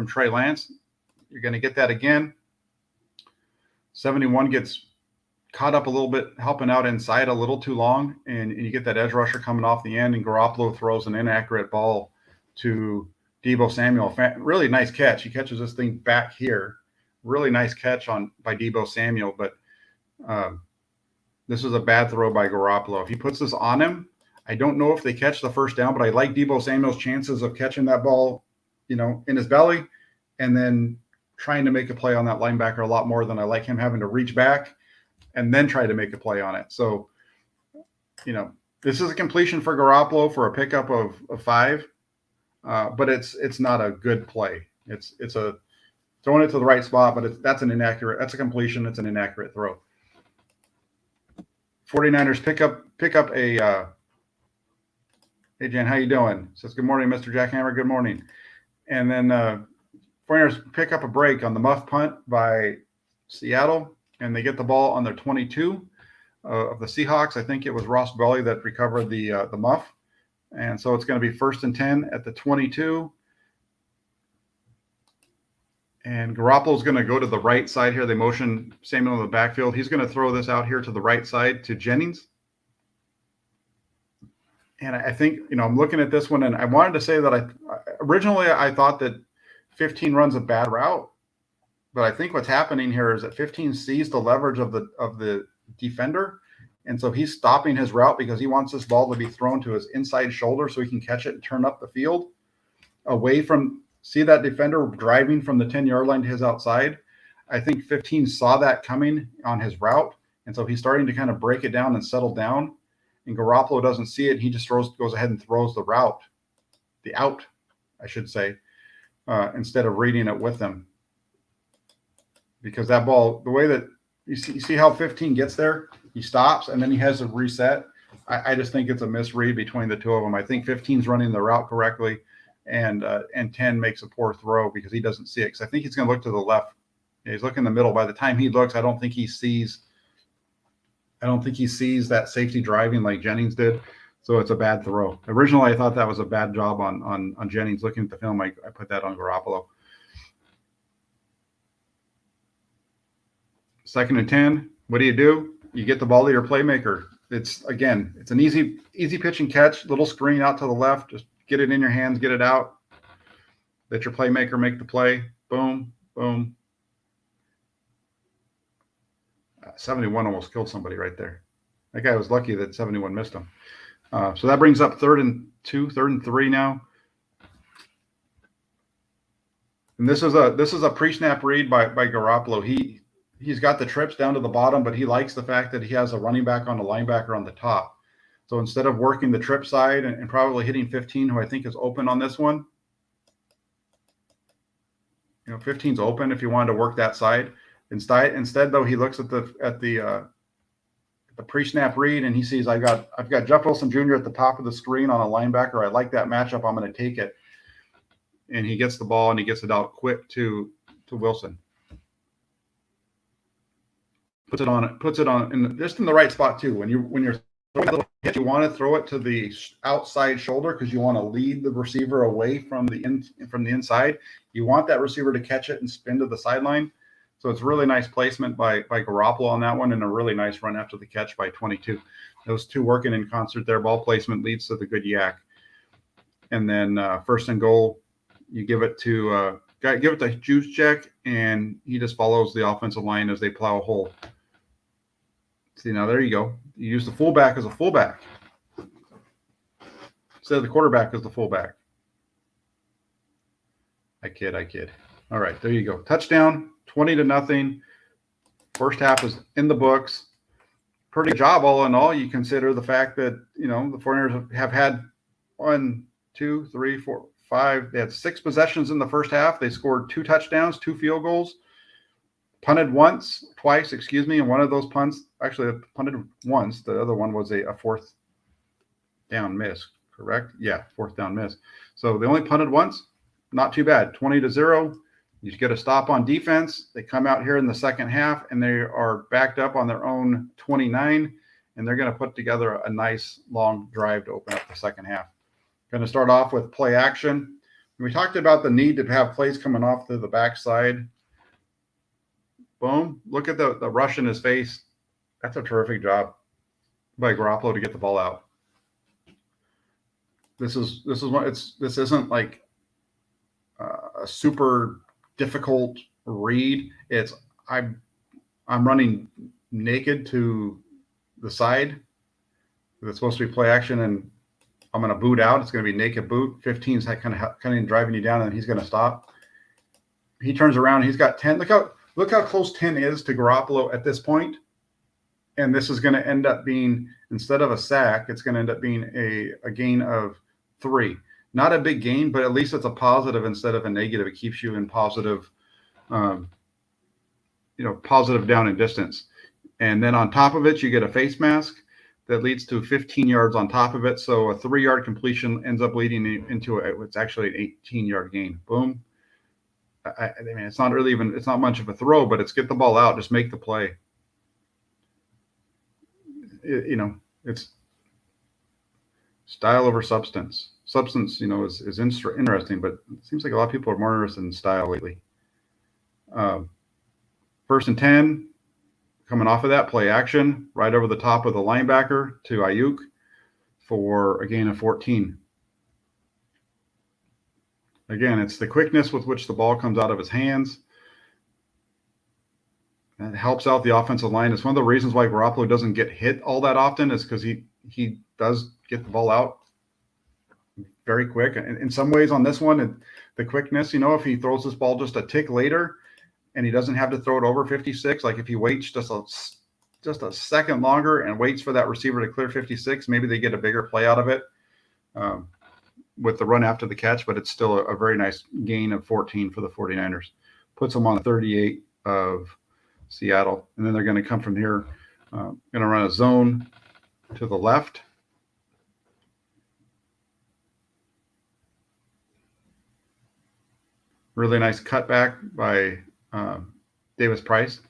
Trey Lance? You're going to get that again. 71 gets caught up a little bit, helping out inside a little too long, and you get that edge rusher coming off the end, and Garoppolo throws an inaccurate ball to Deebo Samuel. Really nice catch. He catches this thing back here. Really nice catch by Deebo Samuel, but this is a bad throw by Garoppolo. If he puts this on him, I don't know if they catch the first down, but I like Deebo Samuel's chances of catching that ball, in his belly and then trying to make a play on that linebacker a lot more than I like him having to reach back and then try to make a play on it. So, this is a completion for Garoppolo for a pickup of 5, but it's not a good play. It's a throwing it to the right spot, but that's a completion. It's an inaccurate throw. 49ers pick up a hey Jen, how you doing? Says good morning, Mr. Jackhammer. Good morning. And then 49ers pick up a break on the muff punt by Seattle, and they get the ball on their 22 of the Seahawks. I think it was Ross Belly that recovered the muff. And so it's going to be 1st and 10 at the 22. And Garoppolo's going to go to the right side here. They motion Samuel in the backfield. He's going to throw this out here to the right side to Jennings. And I think, I'm looking at this one, and I wanted to say that originally I thought that 15 runs a bad route, but I think what's happening here is that 15 sees the leverage of the defender, and so he's stopping his route because he wants this ball to be thrown to his inside shoulder so he can catch it and turn up the field away from. See that defender driving from the 10-yard line to his outside? I think 15 saw that coming on his route, and so he's starting to kind of break it down and settle down. And Garoppolo doesn't see it. He just goes ahead and throws the out, I should say, instead of reading it with them. Because that ball, the way that you see how 15 gets there, he stops and then he has to reset. I just think it's a misread between the two of them. I think 15's running the route correctly, and 10 makes a poor throw because he doesn't see it. Because I think he's going to look to the left. He's looking in the middle. By the time he looks, I don't think he sees that safety driving like Jennings did. So it's a bad throw. Originally, I thought that was a bad job on Jennings. Looking at the film, I put that on Garoppolo. 2nd and 10. What do? You get the ball to your playmaker. It's an easy pitch and catch, little screen out to the left. Just get it in your hands, get it out. Let your playmaker make the play. Boom, boom. 71 almost killed somebody right there. That guy was lucky that 71 missed him. So that brings up 3rd and 2, 3rd and 3 now. And this is a pre-snap read by Garoppolo. He's got the trips down to the bottom, but he likes the fact that he has a running back on the linebacker on the top. So instead of working the trip side and probably hitting 15, who I think is open on this one, 15's open if you wanted to work that side. Instead, though, he looks at the pre-snap read and he sees I've got Jeff Wilson Jr. at the top of the screen on a linebacker. I like that matchup. I'm going to take it, and he gets the ball and he gets it out quick to Wilson. Puts it on just in the right spot too. When you're throwing a little hit, you want to throw it to the outside shoulder because you want to lead the receiver away from the inside. You want that receiver to catch it and spin to the sideline. So it's really nice placement by Garoppolo on that one, and a really nice run after the catch by 22. Those two working in concert there. Ball placement leads to the good yak. And then 1st and goal, you give it to Juice Check, and he just follows the offensive line as they plow a hole. See, now there you go. You use the fullback as a fullback instead of the quarterback as the fullback. I kid. All right, there you go. Touchdown, 20-0. First half is in the books. Pretty good job all in all. You consider the fact that, the 49ers have had 1, 2, 3, 4, 5. They had 6 possessions in the first half. They scored 2 touchdowns, 2 field goals. punted twice, and one of those punts, actually punted once. The other one was a fourth down miss, correct? Yeah, fourth down miss. So they only punted once. Not too bad. 20-0. You get a stop on defense. They come out here in the second half, and they are backed up on their own 29, and they're going to put together a nice long drive to open up the second half. Going to start off with play action. We talked about the need to have plays coming off to the backside. Boom. Look at the rush in his face. That's a terrific job by Garoppolo to get the ball out. This isn't like a super difficult read. It's I'm running naked to the side. It's supposed to be play action, and I'm going to boot out. It's going to be naked boot. 15's kind of driving you down, and he's going to stop. He turns around. He's got 10. Look how close 10 is to Garoppolo at this point. And this is going to end up being, instead of a sack, it's going to end up being a gain of 3. Not a big gain, but at least it's a positive instead of a negative. It keeps you in positive, positive down and distance. And then on top of it, you get a face mask that leads to 15 yards on top of it. So a 3-yard completion ends up leading into it's actually an 18-yard gain. Boom. I mean, it's not much of a throw, but it's get the ball out, just make the play. It's style over substance. Substance, is interesting, but it seems like a lot of people are more interested in style lately. 1st and 10, coming off of that play action, right over the top of the linebacker to Ayuk for a gain of 14. Again, it's the quickness with which the ball comes out of his hands. And it helps out the offensive line. It's one of the reasons why Garoppolo doesn't get hit all that often, is because he does get the ball out very quick. And in some ways on this one, the quickness, if he throws this ball just a tick later and he doesn't have to throw it over 56, like if he waits just a second longer and waits for that receiver to clear 56, maybe they get a bigger play out of it. With the run after the catch, but it's still a very nice gain of 14 for the 49ers. Puts them on 38 of Seattle. And then they're going to come from here, going to run a zone to the left. Really nice cutback by Davis Price.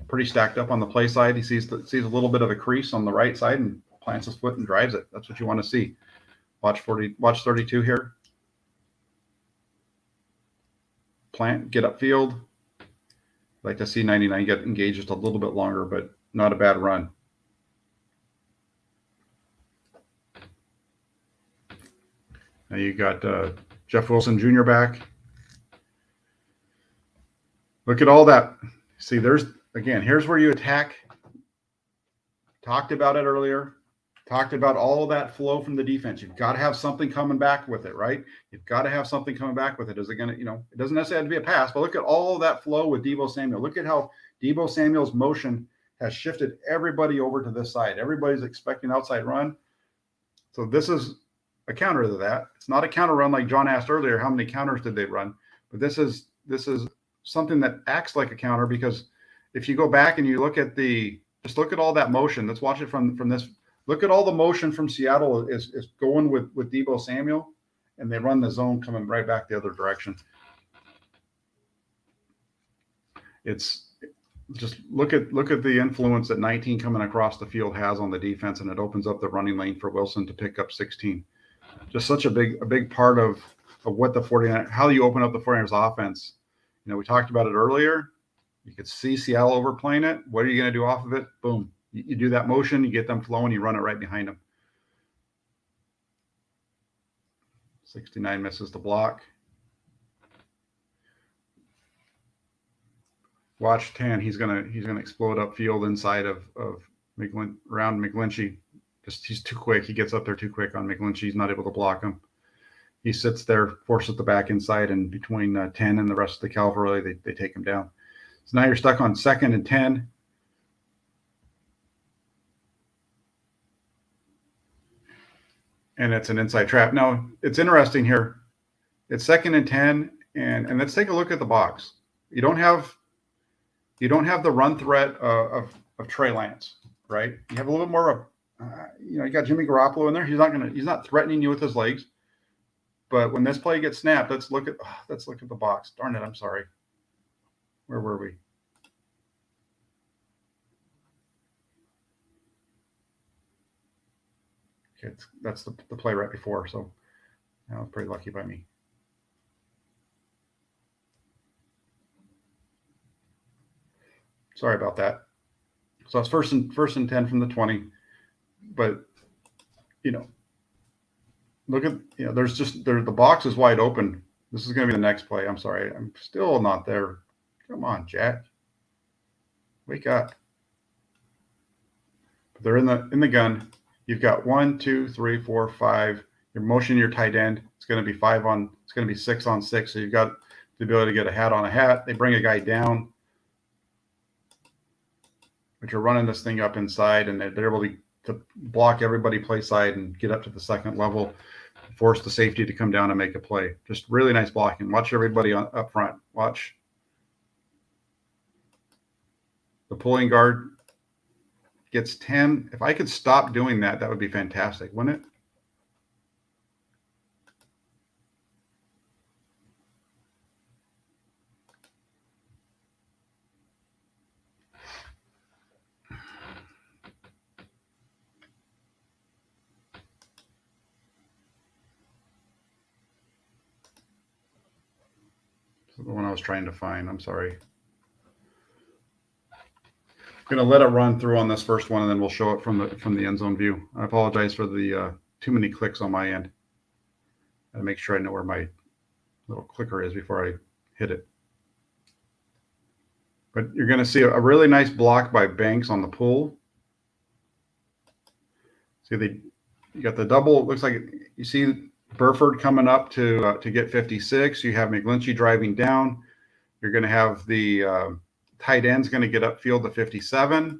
Pretty stacked up on the play side. He sees a little bit of a crease on the right side and plants his foot and drives it. That's what you want to see. Watch 32 here. Plant, get upfield. Like to see 99 get engaged just a little bit longer, but not a bad run. Now you got Jeff Wilson Jr. back. Look at all that. See, here's where you attack. Talked about it earlier. Talked about all that flow from the defense. You've got to have something coming back with it, right? You've got to have something coming back with it. Is it going to, it doesn't necessarily have to be a pass, but look at all of that flow with Deebo Samuel. Look at how Deebo Samuel's motion has shifted everybody over to this side. Everybody's expecting outside run. So this is a counter to that. It's not a counter run like John asked earlier. How many counters did they run? But this is something that acts like a counter, because if you go back and you look at look at all that motion. Let's watch it from this. Look at all the motion from Seattle is going with Deebo Samuel, and they run the zone coming right back the other direction. It's just look at the influence that 19 coming across the field has on the defense, and it opens up the running lane for Wilson to pick up 16. Just such a big part of what the 49ers, how you open up the 49ers offense. We talked about it earlier. You could see Seattle overplaying it. What are you going to do off of it? Boom. You do that motion, you get them flowing, you run it right behind them. 69 misses the block. Watch 10. He's gonna explode upfield inside of around McGlinchey. He's too quick. He gets up there too quick on McGlinchey. He's not able to block him. He sits there, forces the back inside, and between 10 and the rest of the cavalry, they take him down. So now you're stuck on 2nd and 10. And it's an inside trap. Now, it's interesting here. It's 2nd and 10, and let's take a look at the box. You don't have you don't have the run threat of Trey Lance, right? You have a little bit more of, you got Jimmy Garoppolo in there. He's not threatening you with his legs. But when this play gets snapped, let's look at the box. Darn it, I'm sorry. Where were we? Okay, that's the play right before. So that was pretty lucky by me. Sorry about that. So it's first and 10 from the 20. But look at the box is wide open. This is going to be the next play. I'm sorry, I'm still not there. Come on, Jack, wake up. But they're in the gun. You've got 1, 2, 3, 4, 5. You're motioning your tight end. It's going to be 5 on. It's going to be 6 on 6. So you've got the ability to get a hat on a hat. They bring a guy down, but you're running this thing up inside, and they're able to block everybody play side and get up to the second level, force the safety to come down and make a play. Just really nice blocking. Watch everybody up front. Watch the pulling guard gets 10. If I could stop doing that, that would be fantastic, wouldn't it? The one I was trying to find. I'm sorry. I'm going to let it run through on this first one, and then we'll show it from the end zone view. I apologize for the too many clicks on my end. I gotta make sure I know where my little clicker is before I hit it. But you're going to see a really nice block by Banks on the pull. See, you got the double. It looks like you see Burford coming up to get 56. You have McGlinchey driving down. You're going to have the tight end's going to get upfield to 57.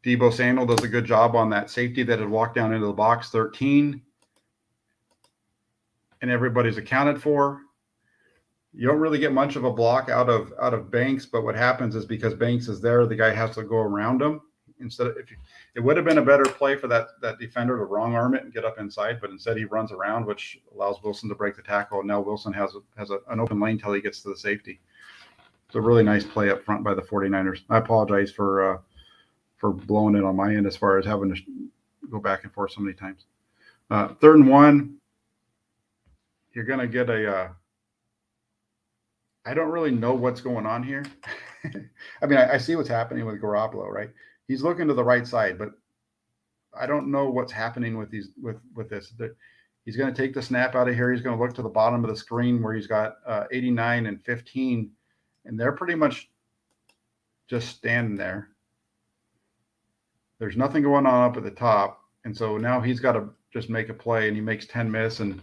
Deebo Samuel does a good job on that safety that had walked down into the box, 13. And everybody's accounted for. You don't really get much of a block out of Banks, but what happens is because Banks is there, the guy has to go around him. It would have been a better play for that defender to wrong arm it and get up inside, but instead he runs around, which allows Wilson to break the tackle. And now Wilson has an open lane till he gets to the safety. It's a really nice play up front by the 49ers. I apologize for blowing it on my end as far as having to go back and forth so many times. 3rd and 1, you're going to get I don't really know what's going on here. I mean, I see what's happening with Garoppolo, right? He's looking to the right side, but I don't know what's happening with this. He's going to take the snap out of here. He's going to look to the bottom of the screen where he's got 89 and 15, and they're pretty much just standing there. There's nothing going on up at the top, and so now he's got to just make a play, and he makes 10 miss and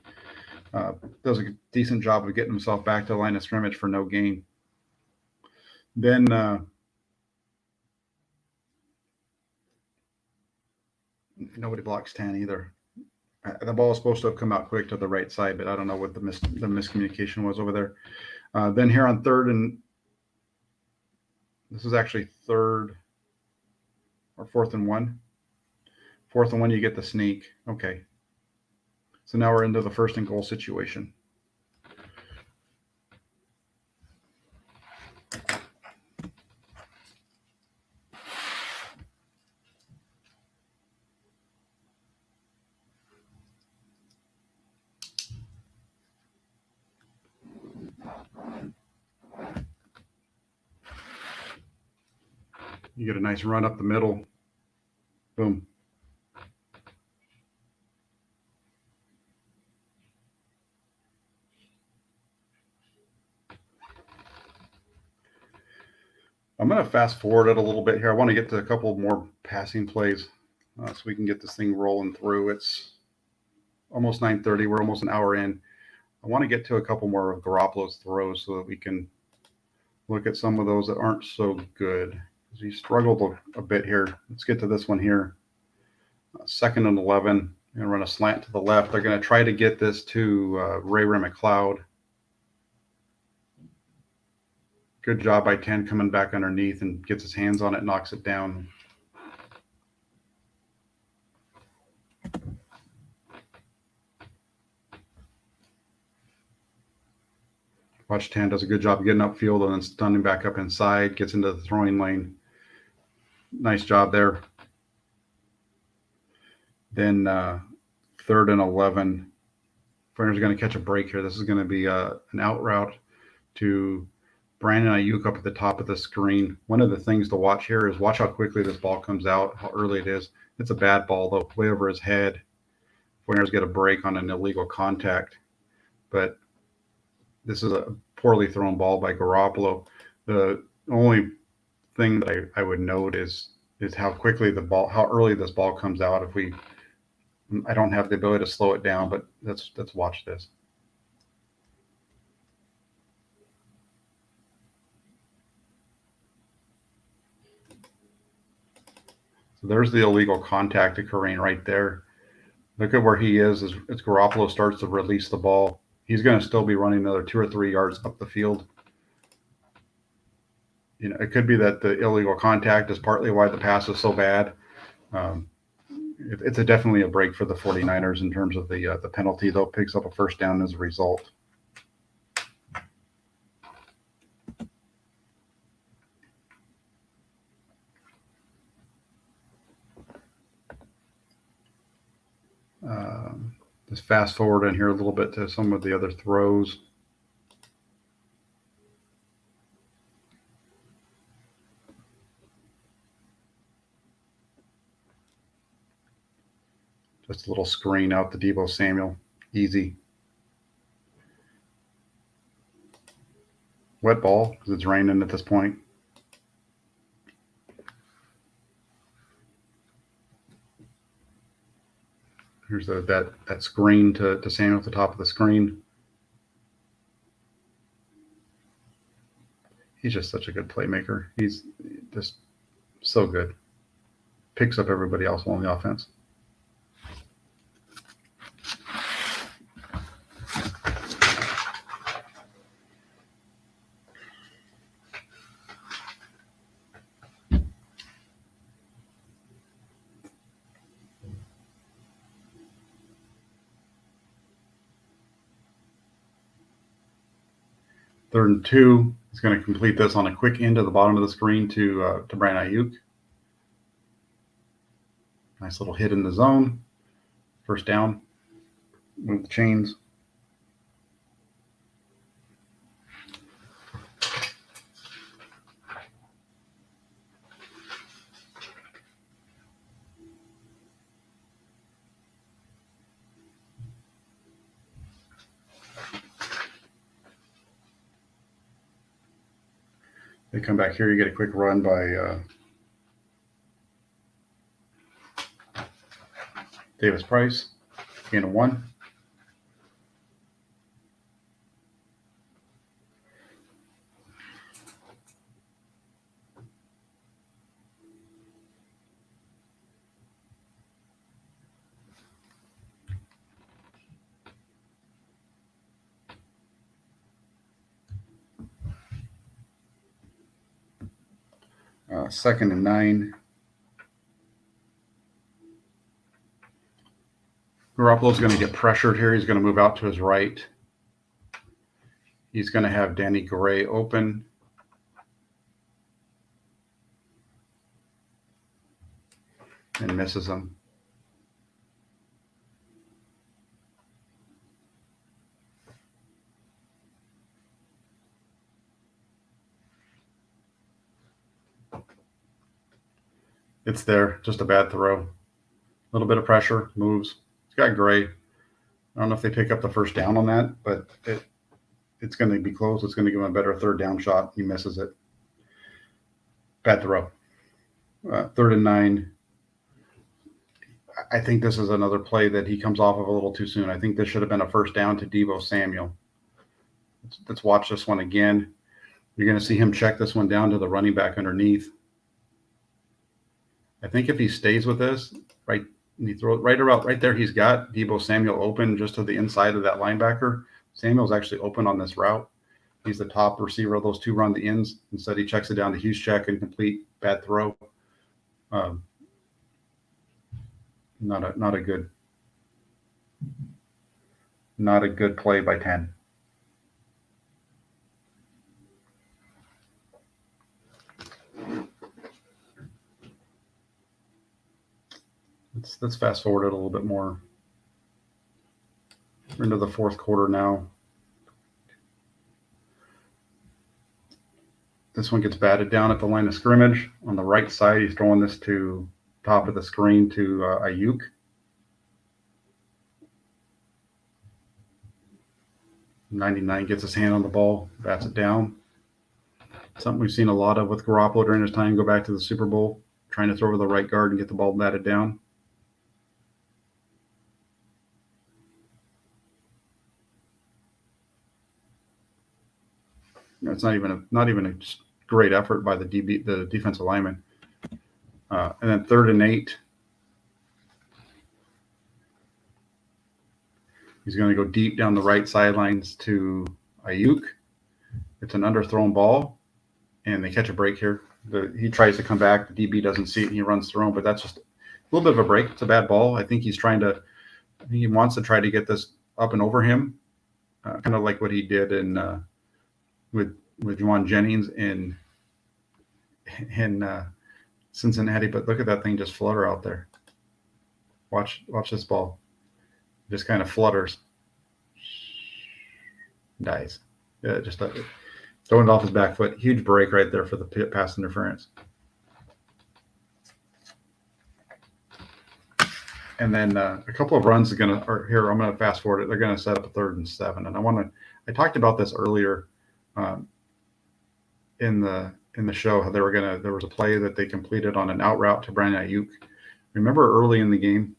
does a decent job of getting himself back to the line of scrimmage for no gain. Then nobody blocks 10 either. The ball is supposed to have come out quick to the right side, but I don't know what the miscommunication was over there. Then here on 3rd and this is actually 3rd or 4th and 1. 4th and 1, you get the sneak. Okay. So now we're into the 1st and goal situation. You get a nice run up the middle. Boom. I'm going to fast forward it a little bit here. I want to get to a couple more passing plays so we can get this thing rolling through. It's almost 9:30. We're almost an hour in. I want to get to a couple more of Garoppolo's throws so that we can look at some of those that aren't so good. He struggled a bit here. Let's get to this one here. 2nd and 11. Going to run a slant to the left. They're going to try to get this to Ray McLeod. Good job by 10 coming back underneath and gets his hands on it, knocks it down. Watch 10 does a good job of getting upfield and then stunning back up inside, gets into the throwing lane. Nice job there. Then 3rd and 11. Fournier's going to catch a break here. This is going to be an out route to Brandon Ayuk up at the top of the screen. One of the things to watch here is watch how quickly this ball comes out, how early it is. It's a bad ball, though, way over his head. Fournier's got a break on an illegal contact. But this is a poorly thrown ball by Garoppolo. The only thing that I would note is how quickly how early this ball comes out. I don't have the ability to slow it down, but let's watch this. So there's the illegal contact occurring right there. Look at where he is as Garoppolo starts to release the ball. He's going to still be running another 2 or 3 yards up the field. It could be that the illegal contact is partly why the pass is so bad. It's definitely a break for the 49ers in terms of the penalty, though. Picks up a first down as a result. Just fast forward in here a little bit to some of the other throws. Just a little screen out to Deebo Samuel. Easy. Wet ball because it's raining at this point. Here's that screen to Samuel at the top of the screen. He's just such a good playmaker. He's just so good. Picks up everybody else on the offense. Third and 2. He's going to complete this on a quick end to the bottom of the screen to Brandon Ayuk. Nice little hit in the zone. First down. Move the chains. They come back here. You get a quick run by Davis Price. Gain of 1. Second and 9. Garoppolo's going to get pressured here. He's going to move out to his right. He's going to have Danny Gray open. And misses him. It's there. Just a bad throw. A little bit of pressure. Moves. It's got Gray. I don't know if they pick up the first down on that, but it's going to be close. It's going to give him a better third down shot. He misses it. Bad throw. 3rd and 9. I think this is another play that he comes off of a little too soon. I think this should have been a first down to Deebo Samuel. Let's watch this one again. You're going to see him check this one down to the running back underneath. I think if he stays with this, right, and he throws right there, he's got Deebo Samuel open just to the inside of that linebacker. Samuel's actually open on this route. He's the top receiver of those two run the ends. Instead, he checks it down to Juszczyk and complete. Bad throw. Not a good play by 10. Let's fast forward it a little bit more. We're into the fourth quarter now. This one gets batted down at the line of scrimmage. On the right side, he's throwing this to top of the screen to Ayuk. '99 gets his hand on the ball, bats it down. Something we've seen a lot of with Garoppolo during his time. Go back to the Super Bowl, trying to throw over the right guard and get the ball batted down. It's not even a great effort by the defensive lineman. And then 3rd and 8. He's going to go deep down the right sidelines to Ayuk. It's an underthrown ball, and they catch a break here. He tries to come back. The DB doesn't see it, and he runs through him, but that's just a little bit of a break. It's a bad ball. I think he wants to try to get this up and over him, kind of like what he did in with Juwan Jennings in Cincinnati. But look at that thing just flutter out there. Watch this ball. Just kind of flutters. Dies. Yeah, just throwing it off his back foot. Huge break right there for the pass interference. And then a couple of runs are here. I'm going to fast forward it. They're going to set up a 3rd and 7. And I talked about this earlier in the show, how there was a play that they completed on an out route to Brandon Ayuk. Remember early in the game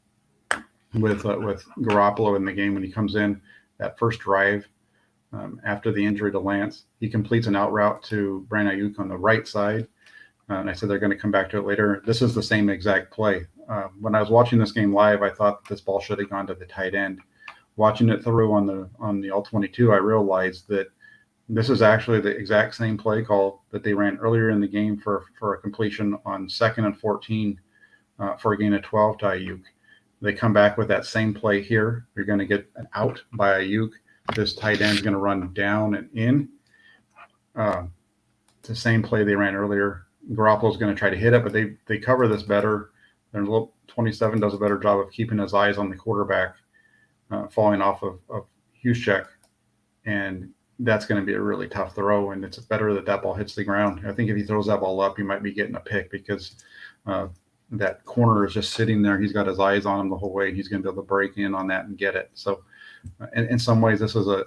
with Garoppolo in the game when he comes in that first drive after the injury to Lance, he completes an out route to Brandon Ayuk on the right side. And I said they're going to come back to it later. This is the same exact play. When I was watching this game live, I thought this ball should have gone to the tight end. Watching it through on the all-22, I realized that this is actually the exact same play call that they ran earlier in the game for a completion on 2nd and 14 for a gain of 12 to Ayuk. They come back with that same play here. You're going to get an out by Ayuk. This tight end is going to run down and in. It's the same play they ran earlier. Garoppolo's going to try to hit it, but they cover this better. Their little 27 does a better job of keeping his eyes on the quarterback, falling off of Juszczyk, and that's going to be a really tough throw. And it's better that ball hits the ground. I think if he throws that ball up, he might be getting a pick because that corner is just sitting there. He's got his eyes on him the whole way. And he's going to be able to break in on that and get it. So, in some ways, this is a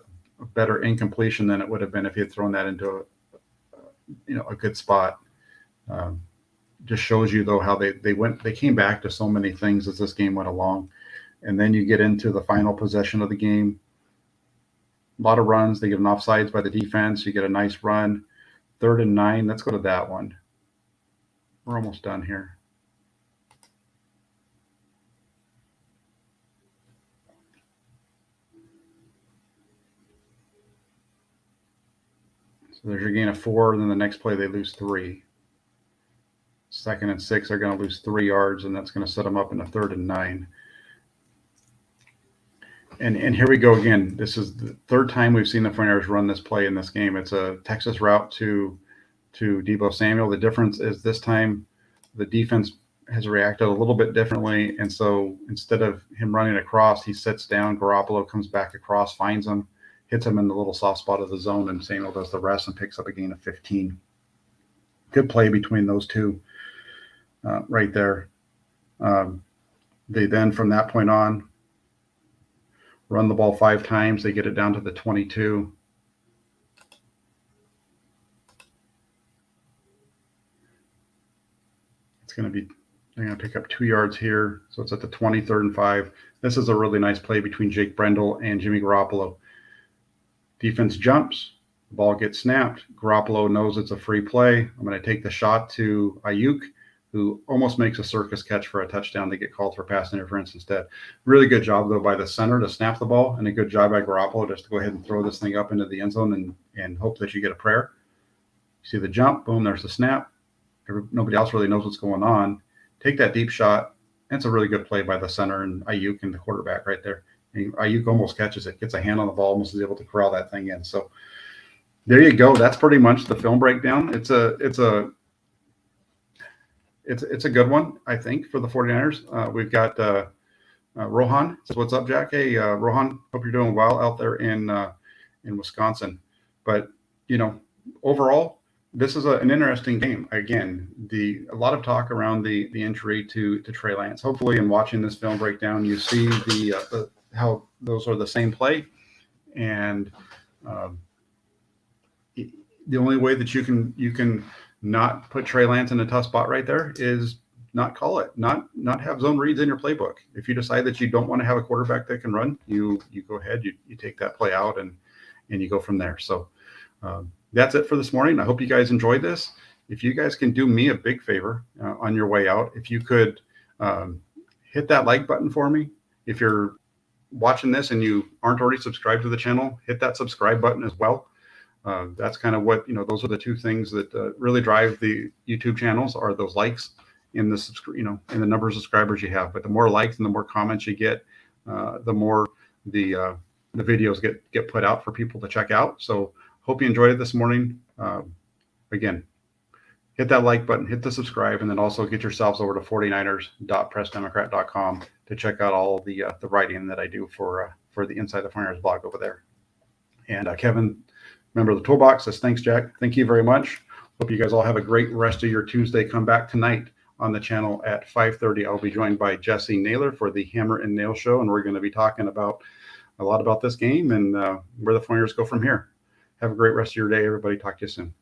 better incompletion than it would have been if he had thrown that into a good spot. Just shows you though how they came back to so many things as this game went along, and then you get into the final possession of the game. A lot of runs. They get an offsides by the defense. You get a nice run. 3rd and 9. Let's go to that one. We're almost done here. So there's your gain of 4. Then the next play they lose 3. 2nd and 6, they're going to lose 3 yards, and that's going to set them up in a 3rd and 9. And here we go again. This is the 3rd time we've seen the 49ers run this play in this game. It's a Texas route to Deebo Samuel. The difference is this time the defense has reacted a little bit differently, and so instead of him running across, he sits down. Garoppolo comes back across, finds him, hits him in the little soft spot of the zone, and Samuel does the rest and picks up a gain of 15. Good play between those two right there. They then, from that point on, run the ball 5 times. They get it down to the 22. They're going to pick up 2 yards here. So it's at the 20, 3rd and 5. This is a really nice play between Jake Brendel and Jimmy Garoppolo. Defense jumps. The ball gets snapped. Garoppolo knows it's a free play. I'm going to take the shot to Ayuk, who almost makes a circus catch for a touchdown. They get called for pass interference instead. Really good job, though, by the center to snap the ball, and a good job by Garoppolo just to go ahead and throw this thing up into the end zone and hope that you get a prayer. See the jump, boom, there's the snap. Nobody else really knows what's going on. Take that deep shot. It's a really good play by the center and Ayuk and the quarterback right there. And Ayuk almost catches it, gets a hand on the ball, almost is able to corral that thing in. So there you go. That's pretty much the film breakdown. It's a good one, I think, for the 49ers. We've got Rohan says, "What's up, Jack?" Hey, Rohan, hope you're doing well out there in Wisconsin. But overall, this is an interesting game. Again, a lot of talk around the injury to Trey Lance. Hopefully, in watching this film breakdown, you see the how those are the same play, and the only way that you can not put Trey Lance in a tough spot right there is not call it, not have zone reads in your playbook. If you decide that you don't want to have a quarterback that can run, you go ahead, you take that play out and you go from there. So that's it for this morning. I hope you guys enjoyed this. If you guys can do me a big favor on your way out, if you could hit that like button for me. If you're watching this and you aren't already subscribed to the channel, hit that subscribe button as well. That's kind of what, those are the two things that really drive the YouTube channels are those likes in the, in the number of subscribers you have. But the more likes and the more comments you get, the more the videos get put out for people to check out. So hope you enjoyed it this morning. Again, hit that like button, hit the subscribe, and then also get yourselves over to 49ers.pressdemocrat.com to check out all the writing that I do for the Inside the 49ers blog over there. And Kevin, member of the Toolbox, says, "Thanks, Jack." Thank you very much. Hope you guys all have a great rest of your Tuesday. Come back tonight on the channel at 5:30. I'll be joined by Jesse Naylor for the Hammer and Nail Show, and we're going to be talking a lot about this game and where the 49ers go from here. Have a great rest of your day, everybody. Talk to you soon.